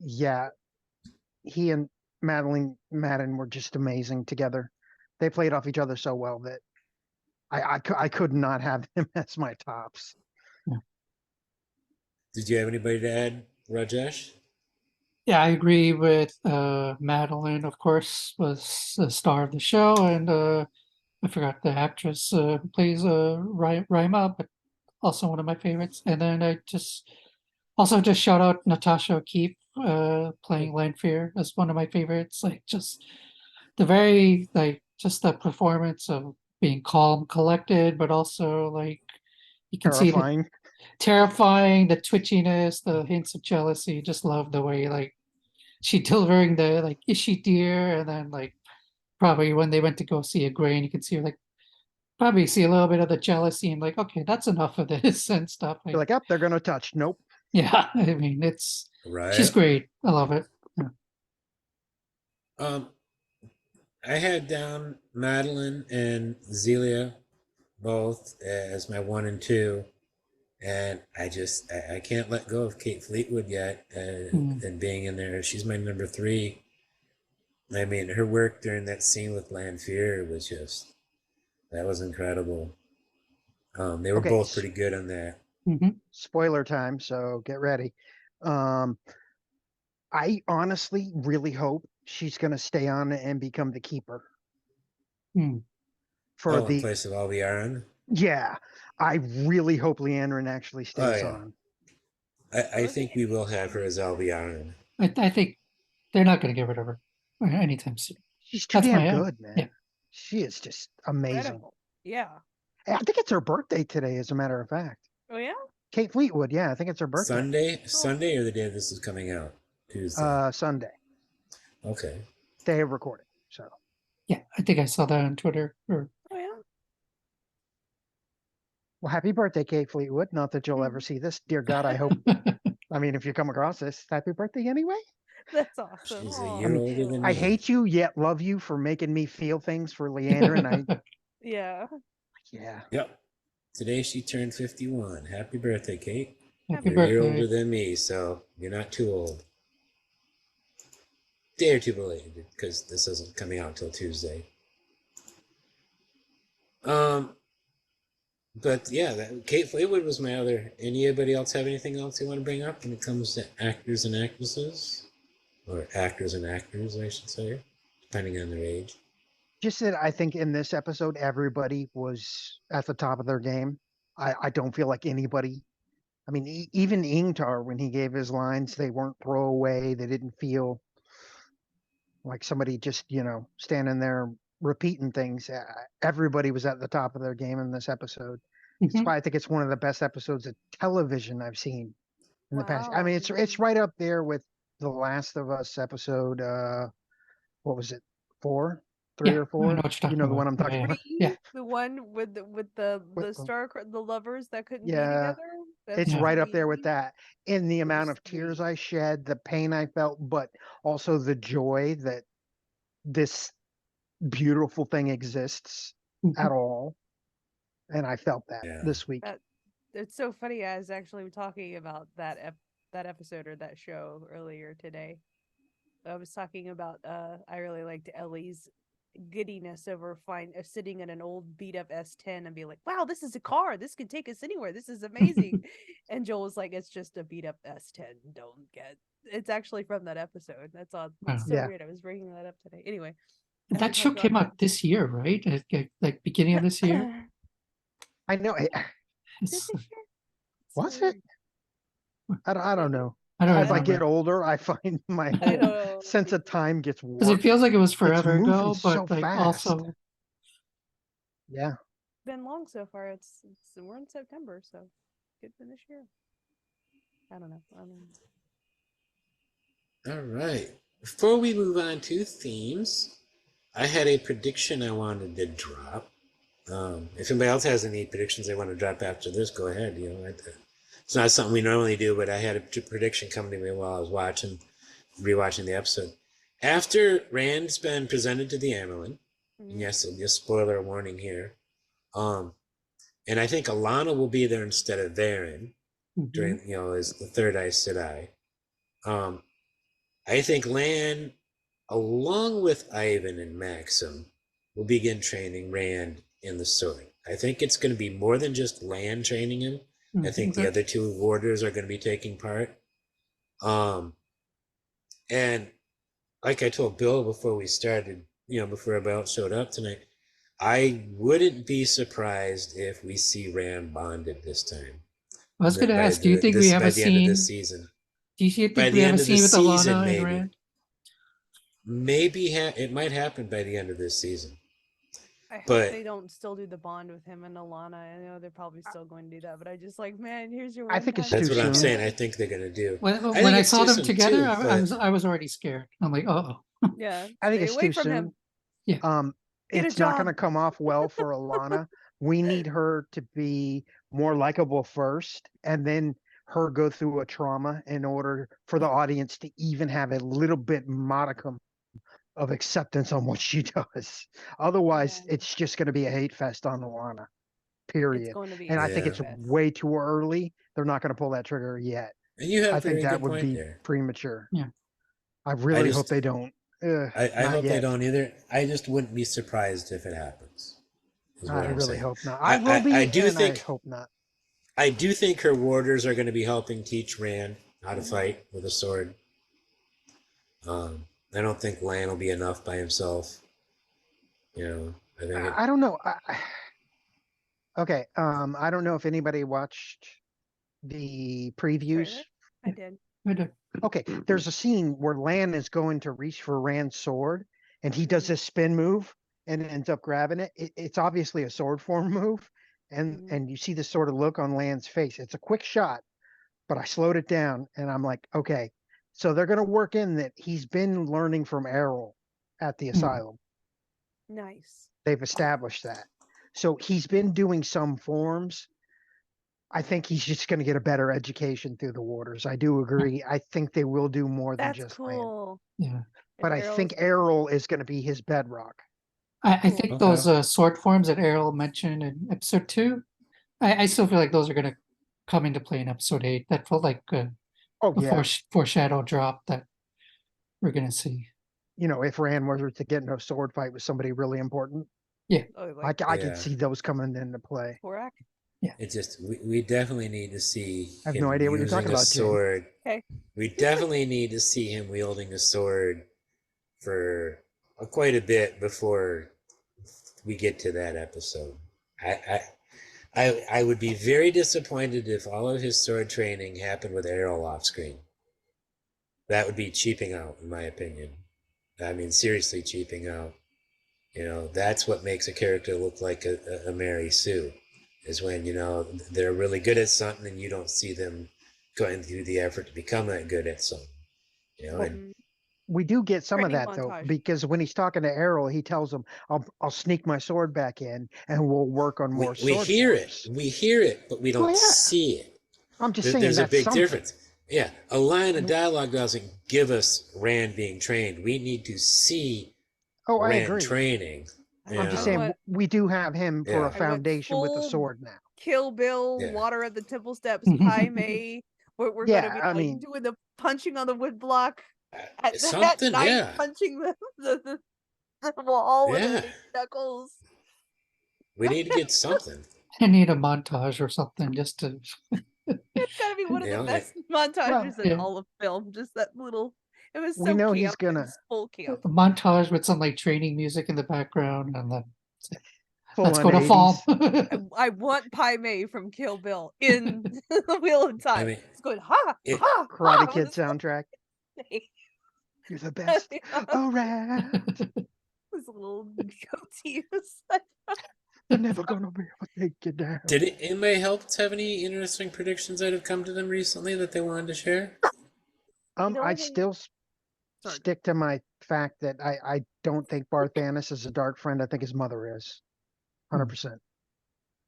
yeah, he and Madden were just amazing together. They played off each other so well that I could not have them as my tops. Did you have anybody to add, Rajesh? Yeah, I agree with Madeline, of course, was the star of the show, and I forgot the actress who plays Rima, but also one of my favorites. And then I just shout out Natasha O'Keefe playing Lanfear as one of my favorites. Like just just the performance of being calm, collected, but also like you can see the Terrifying. terrifying, the twitchiness, the hints of jealousy. Just love the way like she delivering the like is she dear, and then like probably when they went to go see a grain, you can see her like probably see a little bit of the jealousy and like okay, that's enough of this and stuff. You're Like like, they're gonna touch. Nope. yeah, I mean she's Right. great. I love it. Yeah. I had down Madeline and Zelia both as my 1 and 2, and I can't let go of Kate Fleetwood yet, and being in there. She's my number 3. I mean, her work during that scene with Lanfear was that was incredible. They were Okay, both pretty good on that. spoiler time, so get ready. I honestly really hope she's gonna stay on and become the keeper. For in place of Alviarin? Yeah, I really hope Leandrin actually stays on. I think we will have her as Alviarin. I think they're not going to get rid of her anytime soon. She's too damn good, man. Yeah. She is just amazing. Incredible. Yeah. I think it's her birthday today, as a matter of fact. Oh yeah. Kate Fleetwood, yeah, I think it's her birthday. Sunday or the day this is coming out? Tuesday. Sunday. Okay. Day of recording. So. Yeah, I think I saw that on Twitter. Oh yeah. Well, happy birthday, Kate Fleetwood. Not that you'll ever see this. Dear God, I hope. I mean, if you come across this, happy birthday anyway. That's awesome. She's a year older than me. I hate you, yet love you for making me feel things for Leandrin. Yeah. Yeah. Yep. Today she turned 51. Happy birthday, Kate. Happy You're a year birthday. older than me, so you're not too old. Day or two belated, because this isn't coming out till Tuesday. But yeah, Kate Fleetwood was my other. Anybody else have anything else you want to bring up when it comes to actors and actresses? Or actors and actors, I should say, depending on their age. Just that I think in this episode, everybody was at the top of their game. I don't feel like anybody. I mean, even Ingtar, when he gave his lines, they weren't throwaway. They didn't feel like somebody just, standing there repeating things. Everybody was at the top of their game in this episode. That's why I think it's one of the best episodes of television I've seen in the past. I mean, it's right up there with the Last of Us episode. What was it? 4? 3 or 4? The one I'm talking about. Yeah. The one with the lovers that couldn't be Yeah. together. It's right up there with that. In the amount of tears I shed, the pain I felt, but also the joy that this beautiful thing exists at all. And I felt that this week. It's so funny. I was actually talking about that episode or that show earlier today. I was talking about I really liked Ellie's giddiness over sitting in an old beat up S10 and be like, wow, this is a car, this can take us anywhere, this is amazing. And Joel was like, it's just a beat up S10, don't get it's actually from that episode. That's all. It's so weird. I was bringing that up today. Anyway, that show came out this year, right? Like beginning of this year. I know. Was it? I don't know. As I get older, I find my whole sense of time gets warped. Because it feels like it was forever ago, but so like fast. also. Yeah. Been long so far. It's we're in September, so good finish here. I don't know. All right. Before we move on to themes, I had a prediction I wanted to drop. If anybody else has any predictions they want to drop after this, go ahead. It's not something we normally do, but I had a prediction come to me while I was rewatching the episode. After Rand's been presented to the Amerlin, and yes, it'll be a spoiler warning here, and I think Alana will be there instead of Varen during, as the Third Aes Sedai. I think Lan, along with Ivan and Maxim, will begin training Rand in the sword. I think it's going to be more than just Lan training him. I think the other two warders are going to be taking part. And like I told Bill before we started, before Belt showed up tonight, I wouldn't be surprised if we see Rand bonded this time. I was going to ask, do you think we have by a the end of scene? this season? Do you think By we the have a end of scene the with season, Alana and maybe. Rand? Maybe it might happen by the end of this season. I hope But- they don't still do the bond with him and Alana. I know they're probably still going to do that, but I just like, man, here's your. I think it's one-time That's too what I'm soon. saying. I think they're gonna do. When think I it's saw too them soon together, too, but- I was already scared. I'm like, oh, Yeah, I think stay it's away too from soon. him. Get a It's not going to job. come off well for Alana. We need her to be more likable first, and then her go through a trauma in order for the audience to even have a little bit modicum of acceptance on what she does. Otherwise, Yeah. it's just going to be a hate fest on Alana. It's Period. going to be. And I think Yeah. it's way too early. They're not going to pull that trigger yet. And you have I a very think that good would point be there. premature. Yeah. I really just- hope they don't. I Not hope they yet. don't either. I just wouldn't be surprised if it happens. Is what I I'm really saying. hope not. I will be. I do and think I hope not. I do think her warders are going to be helping teach Rand how to fight with a sword. I don't think Lan will be enough by himself. I think I don't know. Okay. I don't know if anybody watched the previews. Trailer? I did. I do. Okay. There's a scene where Lan is going to reach for Rand's sword, and he does this spin move and ends up grabbing it. It's obviously a sword form move, and you see this sort of look on Lan's face. It's a quick shot, but I slowed it down, and I'm like, okay. So they're going to work in that he's been learning from Errol at the asylum. Nice. They've established that. So he's been doing some forms. I think he's just going to get a better education through the waters. I do agree. I think they will do more than That's just land. cool. Yeah. But I think Errol is going to be his bedrock. I think Cool. those sword forms that Errol mentioned in episode 2, I still feel like those are going to come into play in episode 8. That felt like Oh, a yeah. foreshadow drop that we're going to see. If Rand were to get into a sword fight with somebody really important, Oh, I like can Yeah. see those coming into play. Korak? it's just we definitely need to see. I have him no idea what you're using talking a about, Jay. sword. Okay. We definitely need to see him wielding a sword for quite a bit before we get to that episode. I would be very disappointed if all of his sword training happened with Errol off screen. That would be cheaping out, in my opinion. I mean, seriously cheaping out. That's what makes a character look like a Mary Sue, is when, they're really good at something and you don't see them going through the effort to become that good at something. And We do get some of Training that though, montage. because when he's talking to Errol, he tells him, "I'll sneak my sword back in, and we'll work on more we sword hear forms." it. We hear it, but we don't Well, yeah. see it. I'm just saying There's a that's big something. difference. Yeah, a line of dialogue doesn't give us Rand being trained. We need to see Oh, I Rand agree. training. I'm just I saying want- we do have him for Yeah. a I went foundation with a full sword now. Kill Bill, Yeah. Water at the Temple Steps, Pai Mei. We're Yeah, gonna be I like mean- doing the punching on the wood block at Something, night, yeah. punching the wall with Yeah. the big knuckles. We need to get something. I need a montage or something just to. It's gotta be one of Yeah, the like- best montages in yeah. all of film. Just that little. It was so We know camp. he's It gonna- was full camp. A montage with some like training music in the background, and then Full let's on go to 80s. fall. I want Pai Mei from Kill Bill in the Wheel of Time. mean, It's going ha it- ha. Karate ha, Kid with his soundtrack. face. You're the best. All right. His little goatee. was like- They're never gonna be able to take you down. Did anybody else have any interesting predictions that have come to them recently that they wanted to share? The only I'd thing- still Sorry. stick to my fact that I don't think Barthanis is a dark friend. I think his mother is. 100%.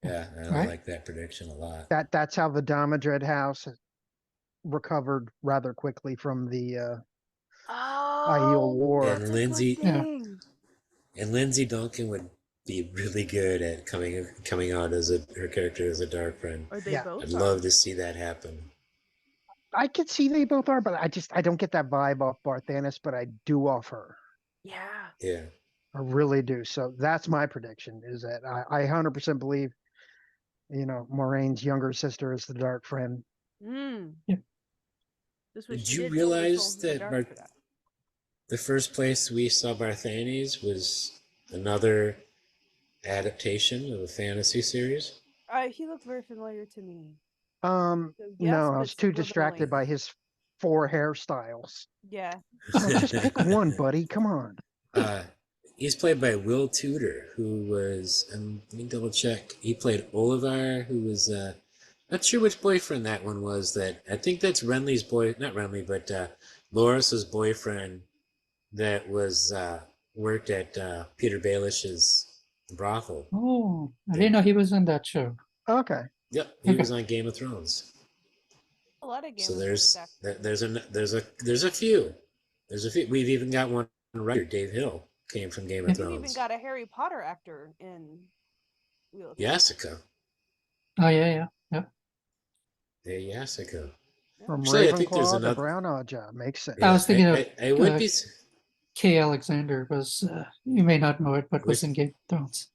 Yeah, I Right. like that prediction a lot. That's how the Damodred house recovered rather quickly from the Aiel War. And Oh, that's a Lindsay- good Yeah. thing. And Lindsay Duncan would be really good at coming out as her character as a dark friend. Or they Yeah. both I'd are. love to see that happen. I could see they both are, but I don't get that vibe off Barthanis, but I do off her. Yeah. Yeah. I really do. So that's my prediction, is that I 100% believe, Moraine's younger sister is the Dark Friend. Mm. Yep. This was Did she you did sell the realize souls in the that dark for that. the first place we saw Barthanes was another adaptation of a fantasy series? He looked very familiar to me. So yes, No, I but was too distracted subliminally. by his 4 hairstyles. Yeah. Like, just pick one, buddy. Come on. He's played by Will Tudor, who was, let me double check. He played Oliver, who was, not sure which boyfriend that one was. That I think that's Renly's not Renly, but Loris's boyfriend that was worked at Peter Baelish's brothel. Oh, I didn't know he was in that show. Okay. Yep, he Okay. was on Game of Thrones. A lot of Game So of Thrones actors. there's a few. We've even got one writer, Dave Hill, came from Game of We've even Thrones. got a Harry Potter actor in Wheel of Time. Yasica. Oh yeah. Hey, Yasica. From Actually, I think there's Ravenclaw to another. Brown Oja. Makes sense. I was thinking of I would be. Kay Alexander was, you may not know it, but was Which- in Game of Thrones.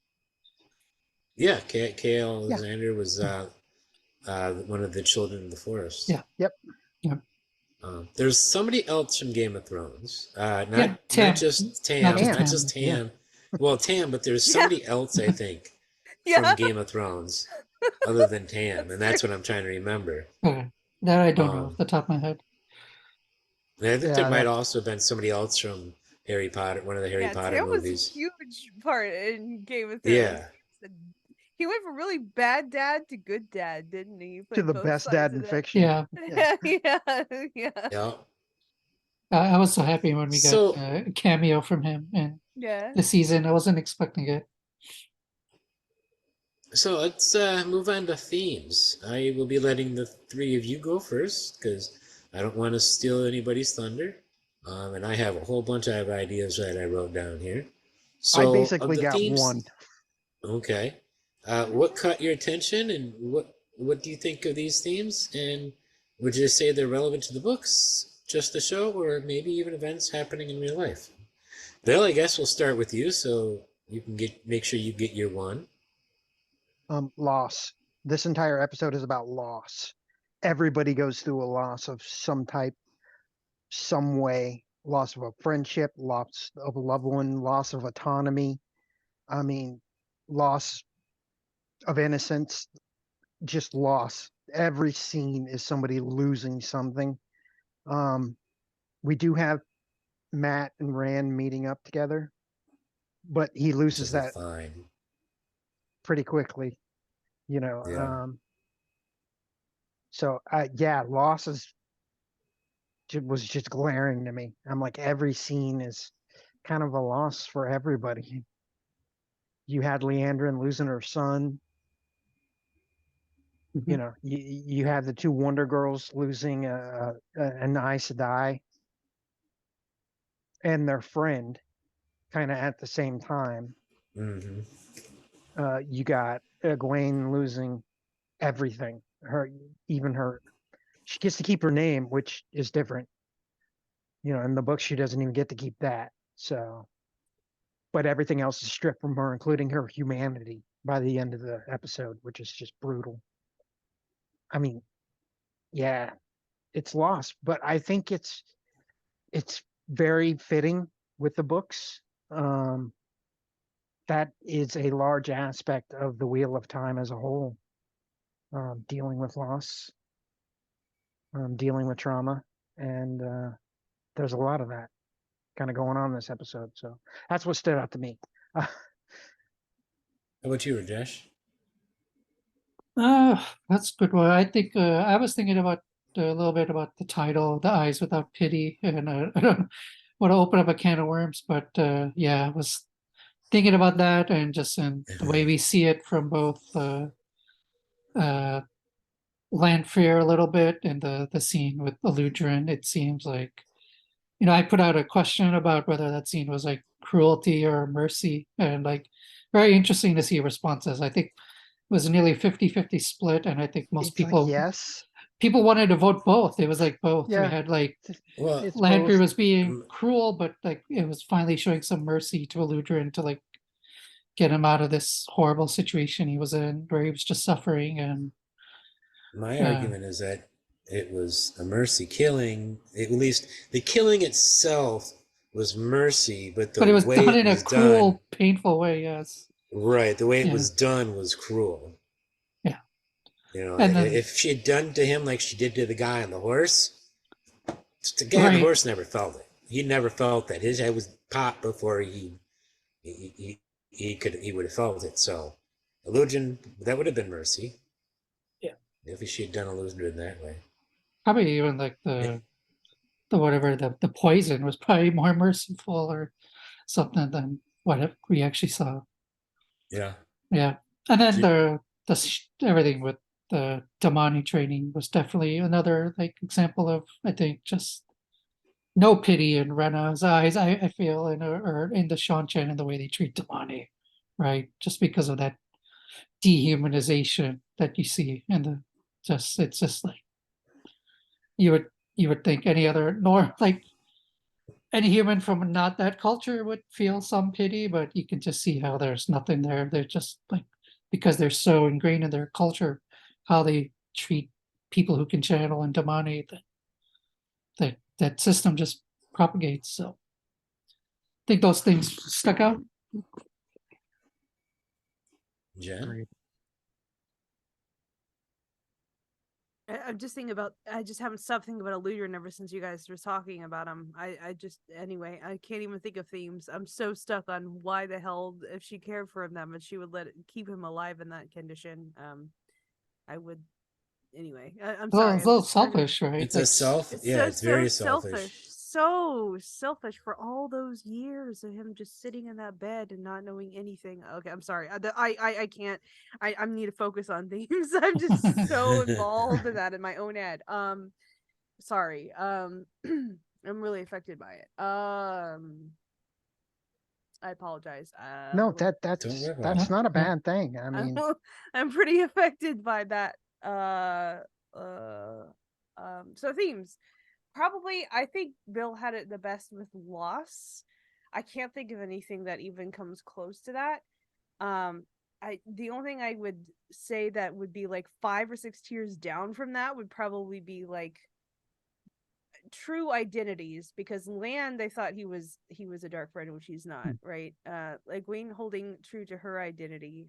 Yeah, K. Alexander was one of the children of the forest. Yeah. Yep. There's somebody else from Game of Thrones. Yeah, Tam. Not just Tam. Not just Not Tam, just yeah. Tam. Well, Tam, but there's Yeah. somebody else, I think, Yeah. from Game of Thrones other than Tam, and that's what I'm trying to remember. Okay. That I don't know off the top of my head. And I think Yeah, there might that's- also have been somebody else from Harry Potter, one of the Harry Potter Tam was movies. a huge part in Game of Thrones. Yeah. He went from really bad dad to good dad, didn't he? To Played the both best sides dad of in that. fiction. Yeah. Yeah. Yeah. I was so happy when we So- got a cameo from him in Yeah. the season. I wasn't expecting it. So let's move on to themes. I will be letting the three of you go first because I don't want to steal anybody's thunder. And I have a whole bunch of ideas that I wrote down here. So I basically of the got themes, one. Okay. What caught your attention, and what do you think of these themes? And would you say they're relevant to the books, just the show, or maybe even events happening in real life? Bill, I guess we'll start with you, so you can make sure you get your one. Loss. This entire episode is about loss. Everybody goes through a loss of some type, some way. Loss of a friendship, loss of a loved one, loss of autonomy. I mean, loss of innocence, just loss. Every scene is somebody losing something. We do have Matt and Rand meeting up together, but he loses Which is that fine. pretty quickly, Yeah. So loss was just glaring to me. I'm like, every scene is kind of a loss for everybody. You had Leandrin losing her son. You had the 2 Wonder Girls losing an Aes Sedai and their friend kind of at the same time. Mm-hmm. You got Egwene losing everything. She gets to keep her name, which is different. In the book, she doesn't even get to keep that. So, but everything else is stripped from her, including her humanity by the end of the episode, which is just brutal. I mean, yeah, it's lost, but I think it's very fitting with the books. That is a large aspect of the Wheel of Time as a whole. Dealing with loss, dealing with trauma, and there's a lot of that kind of going on in this episode. So that's what stood out to me. How about you, Rajesh? That's a good one. I think I was thinking about a little bit about the title, "The Eyes Without Pity," and I don't want to open up a can of worms, but I was thinking about that, and just in the way we see it from both Lanfear a little bit, and the scene with Eludrin. It seems like, I put out a question about whether that scene was like cruelty or mercy, and like very interesting to see responses. I think it was nearly 50-50 split, and I think most It's like, people yes. people wanted to vote both. It was like both. We Yeah. had like Well, It's Landry both. was being cruel, but like it was finally showing some mercy to Eludrin to like get him out of this horrible situation he was in, where he was just suffering. And my argument is that it was a mercy killing. At least the killing itself was mercy, but the it was way done it in a was cruel, done, painful way. Yes. right? The way it Yeah. was done was cruel. Yeah. You know, And then, if she had done to him like she did to the guy on the horse, the guy on the right. horse never felt it. He never felt that. His head was popped before he would have felt it. So, illusion, that would have been mercy. Yeah. If she had done illusion that way. Probably even like the whatever the poison was probably more merciful or something than what we actually saw. Yeah. Yeah. And then everything with the Damani training was definitely another like example of, I think, just no pity in Rena's eyes, I feel, or in the Sean Chen and the way they treat Damani, right? Just because of that dehumanization that you see in the it's just like you would think any other nor like any human from not that culture would feel some pity, but you can just see how there's nothing there. They're just like, because they're so ingrained in their culture, how they treat people who can channel and Damani, that system just propagates. So I think those things stuck out. Jen? I'm just thinking about. I just haven't stopped thinking about Eludrin ever since you guys were talking about him. I just anyway. I can't even think of themes. I'm so stuck on why the hell, if she cared for him that much, she would keep him alive in that condition. I would anyway. I'm sorry. A little selfish, right? It's a self. Yeah, it's very selfish. So selfish for all those years of him just sitting in that bed and not knowing anything. Okay, I'm sorry. I can't. I need to focus on themes. I'm just so involved in that in my own head. Sorry. I'm really affected by it. I apologize. No, that's not a bad thing. I mean, I'm pretty affected by that. So themes. Probably, I think Bill had it the best with loss. I can't think of anything that even comes close to that. The only thing I would say that would be like 5 or 6 tiers down from that would probably be like true identities, because Land, they thought he was a dark friend, which he's not, right? Like Egwene holding true to her identity,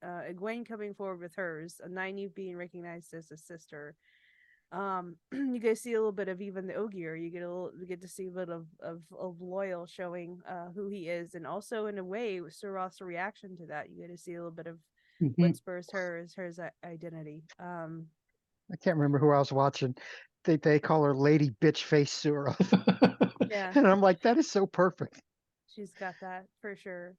Egwene coming forward with hers, Nynaeve being recognized as a sister. You guys see a little bit of even the Ogier. You get to see a bit of Loyal showing who he is, and also in a way Suroth's reaction to that. You get to see a little bit of what spurs her identity. I can't remember who I was watching. They call her Lady Bitch Face Suroth. Yeah. And I'm like, that is so perfect. She's got that for sure.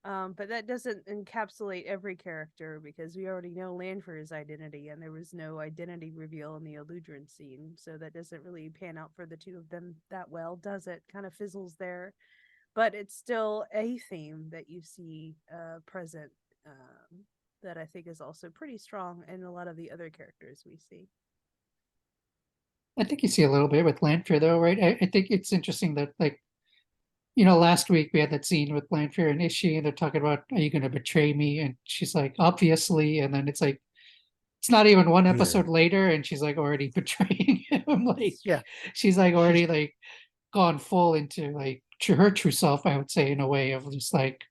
But that doesn't encapsulate every character, because we already know Lanfear's identity, and there was no identity reveal in the Eludrin scene, so that doesn't really pan out for the two of them that well, does it? Kind of fizzles there, but it's still a theme that you see present, that I think is also pretty strong in a lot of the other characters we see. I think you see a little bit with Lanfear though, right? I think it's interesting that, like, last week we had that scene with Lanfear and Ishii, and they're talking about, are you going to betray me? And she's like, obviously. And then it's like, it's not even one episode later, and she's like already betraying him. Like, yeah, she's like already like gone full into like her true self, I would say, in a way of just like,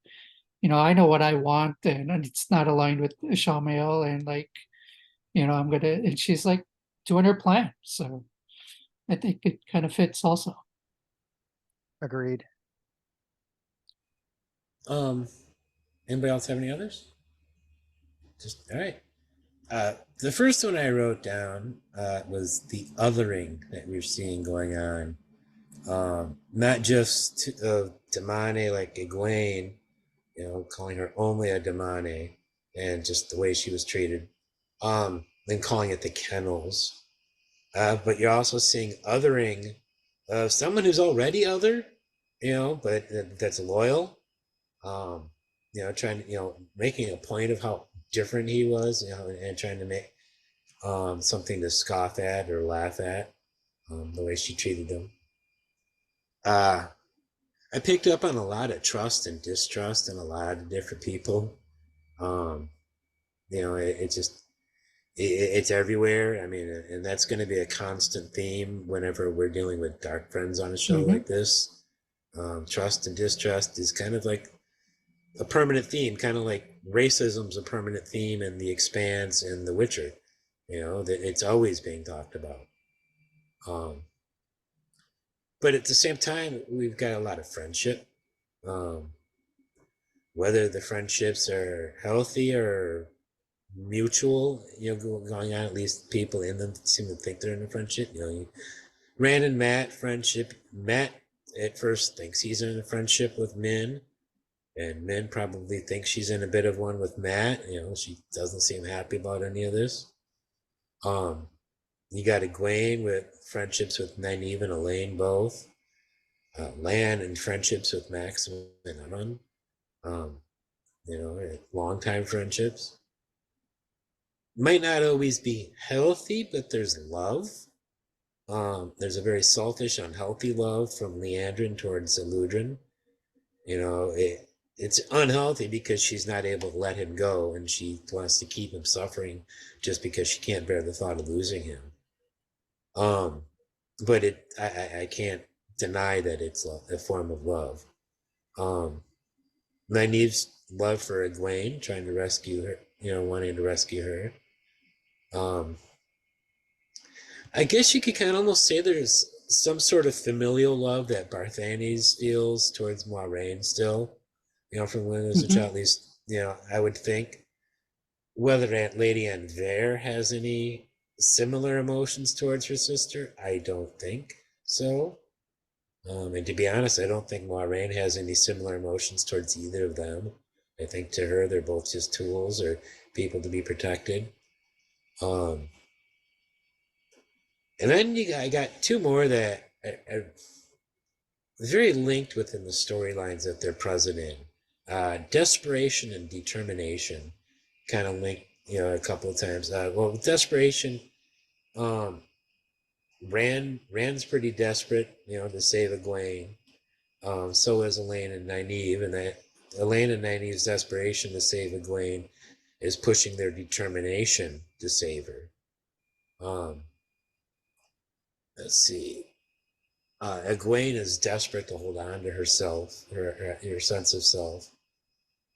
I know what I want, and it's not aligned with Shamael, and like, I'm gonna, and she's like doing her plan. So I think it kind of fits also. Agreed. Anybody else have any others? Just all right. The first one I wrote down was the othering that we're seeing going on. Not just Damane like Egwene, calling her only a Damane, and just the way she was treated. Then calling it the kennels. But you're also seeing othering of someone who's already other, but that's loyal. Trying to, making a point of how different he was, and trying to make something to scoff at or laugh at, the way she treated them. I picked up on a lot of trust and distrust in a lot of different people. Um, it just it's everywhere. I mean, and that's going to be a constant theme whenever we're dealing with dark friends on a show Mhm. like this. Trust and distrust is kind of like a permanent theme, kind of like racism's a permanent theme in The Expanse and The Witcher. That it's always being talked about. Um, but at the same time, we've got a lot of friendship. Um, whether the friendships are healthy or mutual, going on, at least people in them seem to think they're in a friendship. Rand and Matt friendship. Matt at first thinks he's in a friendship with Min, and Min probably thinks she's in a bit of one with Matt. She doesn't seem happy about any of this. You got Egwene with friendships with Nynaeve and Elaine both. Lan and friendships with Max and Anon. Um, long-time friendships. Might not always be healthy, but there's love. There's a very selfish, unhealthy love from Leandrin towards Eludrin. It's unhealthy because she's not able to let him go, and she wants to keep him suffering just because she can't bear the thought of losing him. But I can't deny that it's a form of love. Nynaeve's love for Egwene, trying to rescue her, wanting to rescue her. I guess you could kind of almost say there's some sort of familial love that Barthanes feels towards Moiraine still, from when he was a child. At least, I would think. Whether Aunt Lady Anne has any similar emotions towards her sister, I don't think so. And to be honest, I don't think Moiraine has any similar emotions towards either of them. I think to her, they're both just tools or people to be protected. Um, and then I got two more that are very linked within the storylines that they're present in. Desperation and determination kind of linked, a couple of times. Well, desperation, um, Rand's pretty desperate, to save Egwene. So is Elaine and Nynaeve, and that Elaine and Nynaeve's desperation to save Egwene is pushing their determination to save her. Let's see. Egwene is desperate to hold on to herself, her sense of self,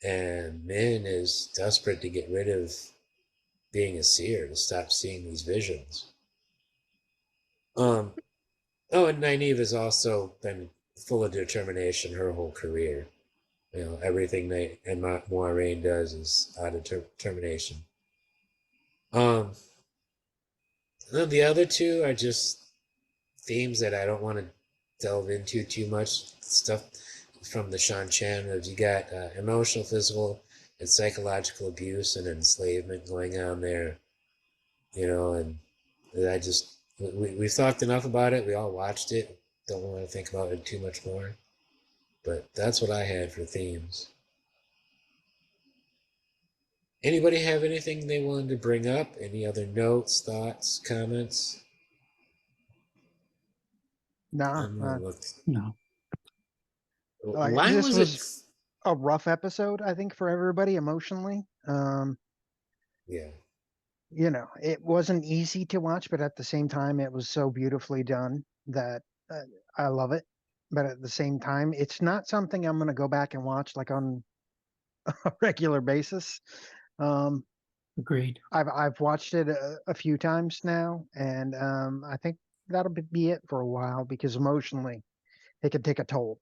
and Min is desperate to get rid of being a seer, to stop seeing these visions. Oh, and Nynaeve has also been full of determination her whole career. Everything and Moiraine does is out of determination. And then the other two are just themes that I don't want to delve into too much. Stuff from the Shan Chan of you got emotional, physical, and psychological abuse and enslavement going on there. And we've talked enough about it. We all watched it. Don't want to think about it too much more. But that's what I had for themes. Anybody have anything they wanted to bring up? Any other notes, thoughts, comments? No, I'm gonna look. No. Why this was it? was a rough episode, I think, for everybody emotionally. Yeah. It wasn't easy to watch, but at the same time, it was so beautifully done that I love it. But at the same time, it's not something I'm going to go back and watch like on a regular basis. Um, Agreed. I've watched it a few times now, and I think that'll be it for a while because emotionally, it can take a toll.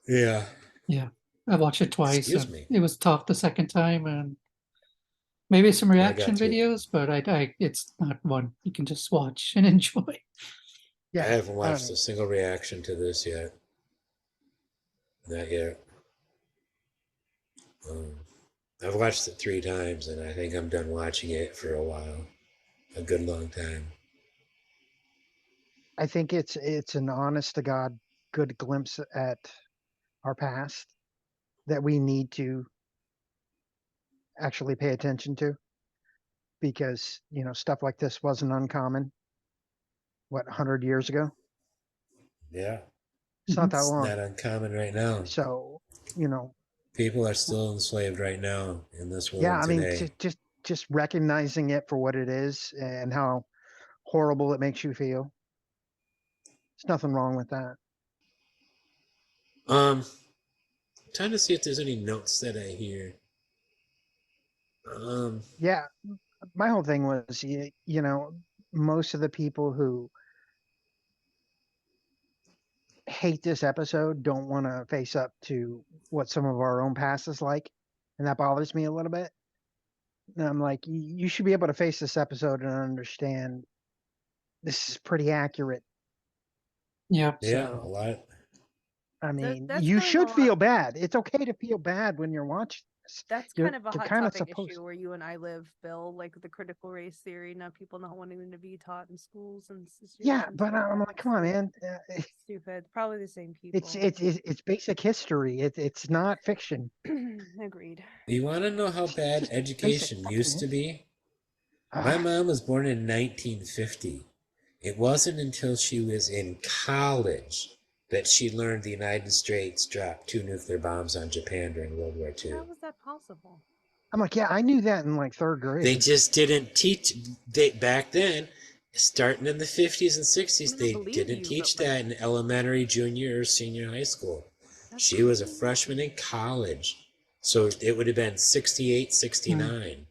Yeah. Yeah. I watched it twice Excuse and me. it was tough the second time, and maybe some I reaction got you. videos, but it's not one you can just watch and enjoy. I Yeah, haven't I don't watched know. a single reaction to this yet. Not yet. Um, I've watched it 3 times, and I think I'm done watching it for a while, a good long time. I think it's an honest to God good glimpse at our past that we need to actually pay attention to. because, stuff like this wasn't uncommon. What, 100 years ago? Yeah, It's not that it's long. not uncommon right now. So, you know, People are still enslaved right now in this yeah, world I mean, today. just recognizing it for what it is and how horrible it makes you feel. There's nothing wrong with that. Trying to see if there's any notes that I hear. Yeah, my whole thing was, most of the people who hate this episode don't want to face up to what some of our own past is like, and that bothers me a little bit. And I'm like, you should be able to face this episode and understand this is pretty accurate. Yep. Yeah, a So, lot. I mean, That's you kind of a should lot. feel bad. It's okay to feel bad when you're watching this. That's You're kind of a hot kind of topic supposed. issue where you and I live, Bill, like the critical race theory, not people not wanting them to be taught in schools and Yeah, situations but like I'm that. like, come on, man. Stupid. Probably the same It's people. it's basic history. It's not fiction. Agreed. You want to know how bad Just basic education fucking used to history. be? My mom was born in 1950. It wasn't until she was in college that she learned the United States dropped 2 nuclear bombs on Japan during World War II. How was that possible? I'm like, yeah, I knew that in like third They grade. just didn't teach. Back then, starting in the 50s and 60s, I'm gonna they believe didn't you, teach but, that in elementary, junior, or senior high school. that's She was a crazy. freshman in college. So it would have been 68, 69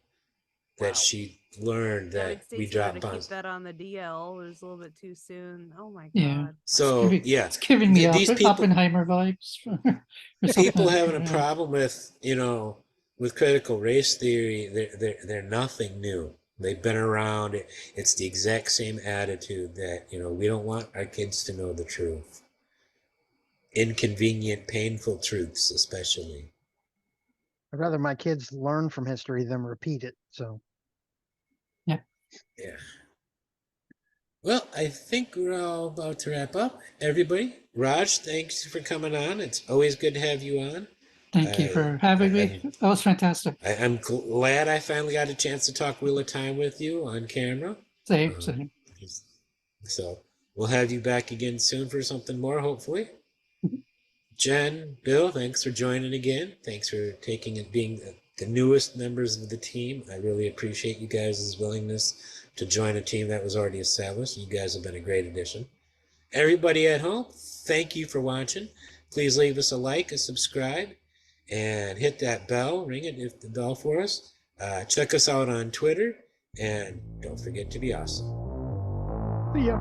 that Wow. she learned United that we States, you gotta dropped keep bombs. that on the DL. It was a little bit too soon. Oh my Yeah. god. So, yeah, It's giving me these people, Oppenheimer vibes or people something. having a Yeah. problem with, with critical race theory, they're nothing new. They've been around. It's the exact same attitude that, we don't want our kids to know the truth. Inconvenient, painful truths, especially. I'd rather my kids learn from history than repeat it. So, Yeah. Yeah. Well, I think we're all about to wrap up. Everybody, Raj, thanks for coming on. It's always good to have you on. Thank you for having me. That was fantastic. I'm glad I finally got a chance to talk Wheel of Time with you on camera. Same. So we'll have you back again soon for something more, hopefully. Jen, Bill, thanks for joining again. Thanks for taking it, being the newest members of the team. I really appreciate you guys' willingness to join a team that was already established. You guys have been a great addition. Everybody at home, thank you for watching. Please leave us a like, a subscribe, and hit that bell. Ring it if the bell for us. Check us out on Twitter, and don't forget to be awesome. see ya.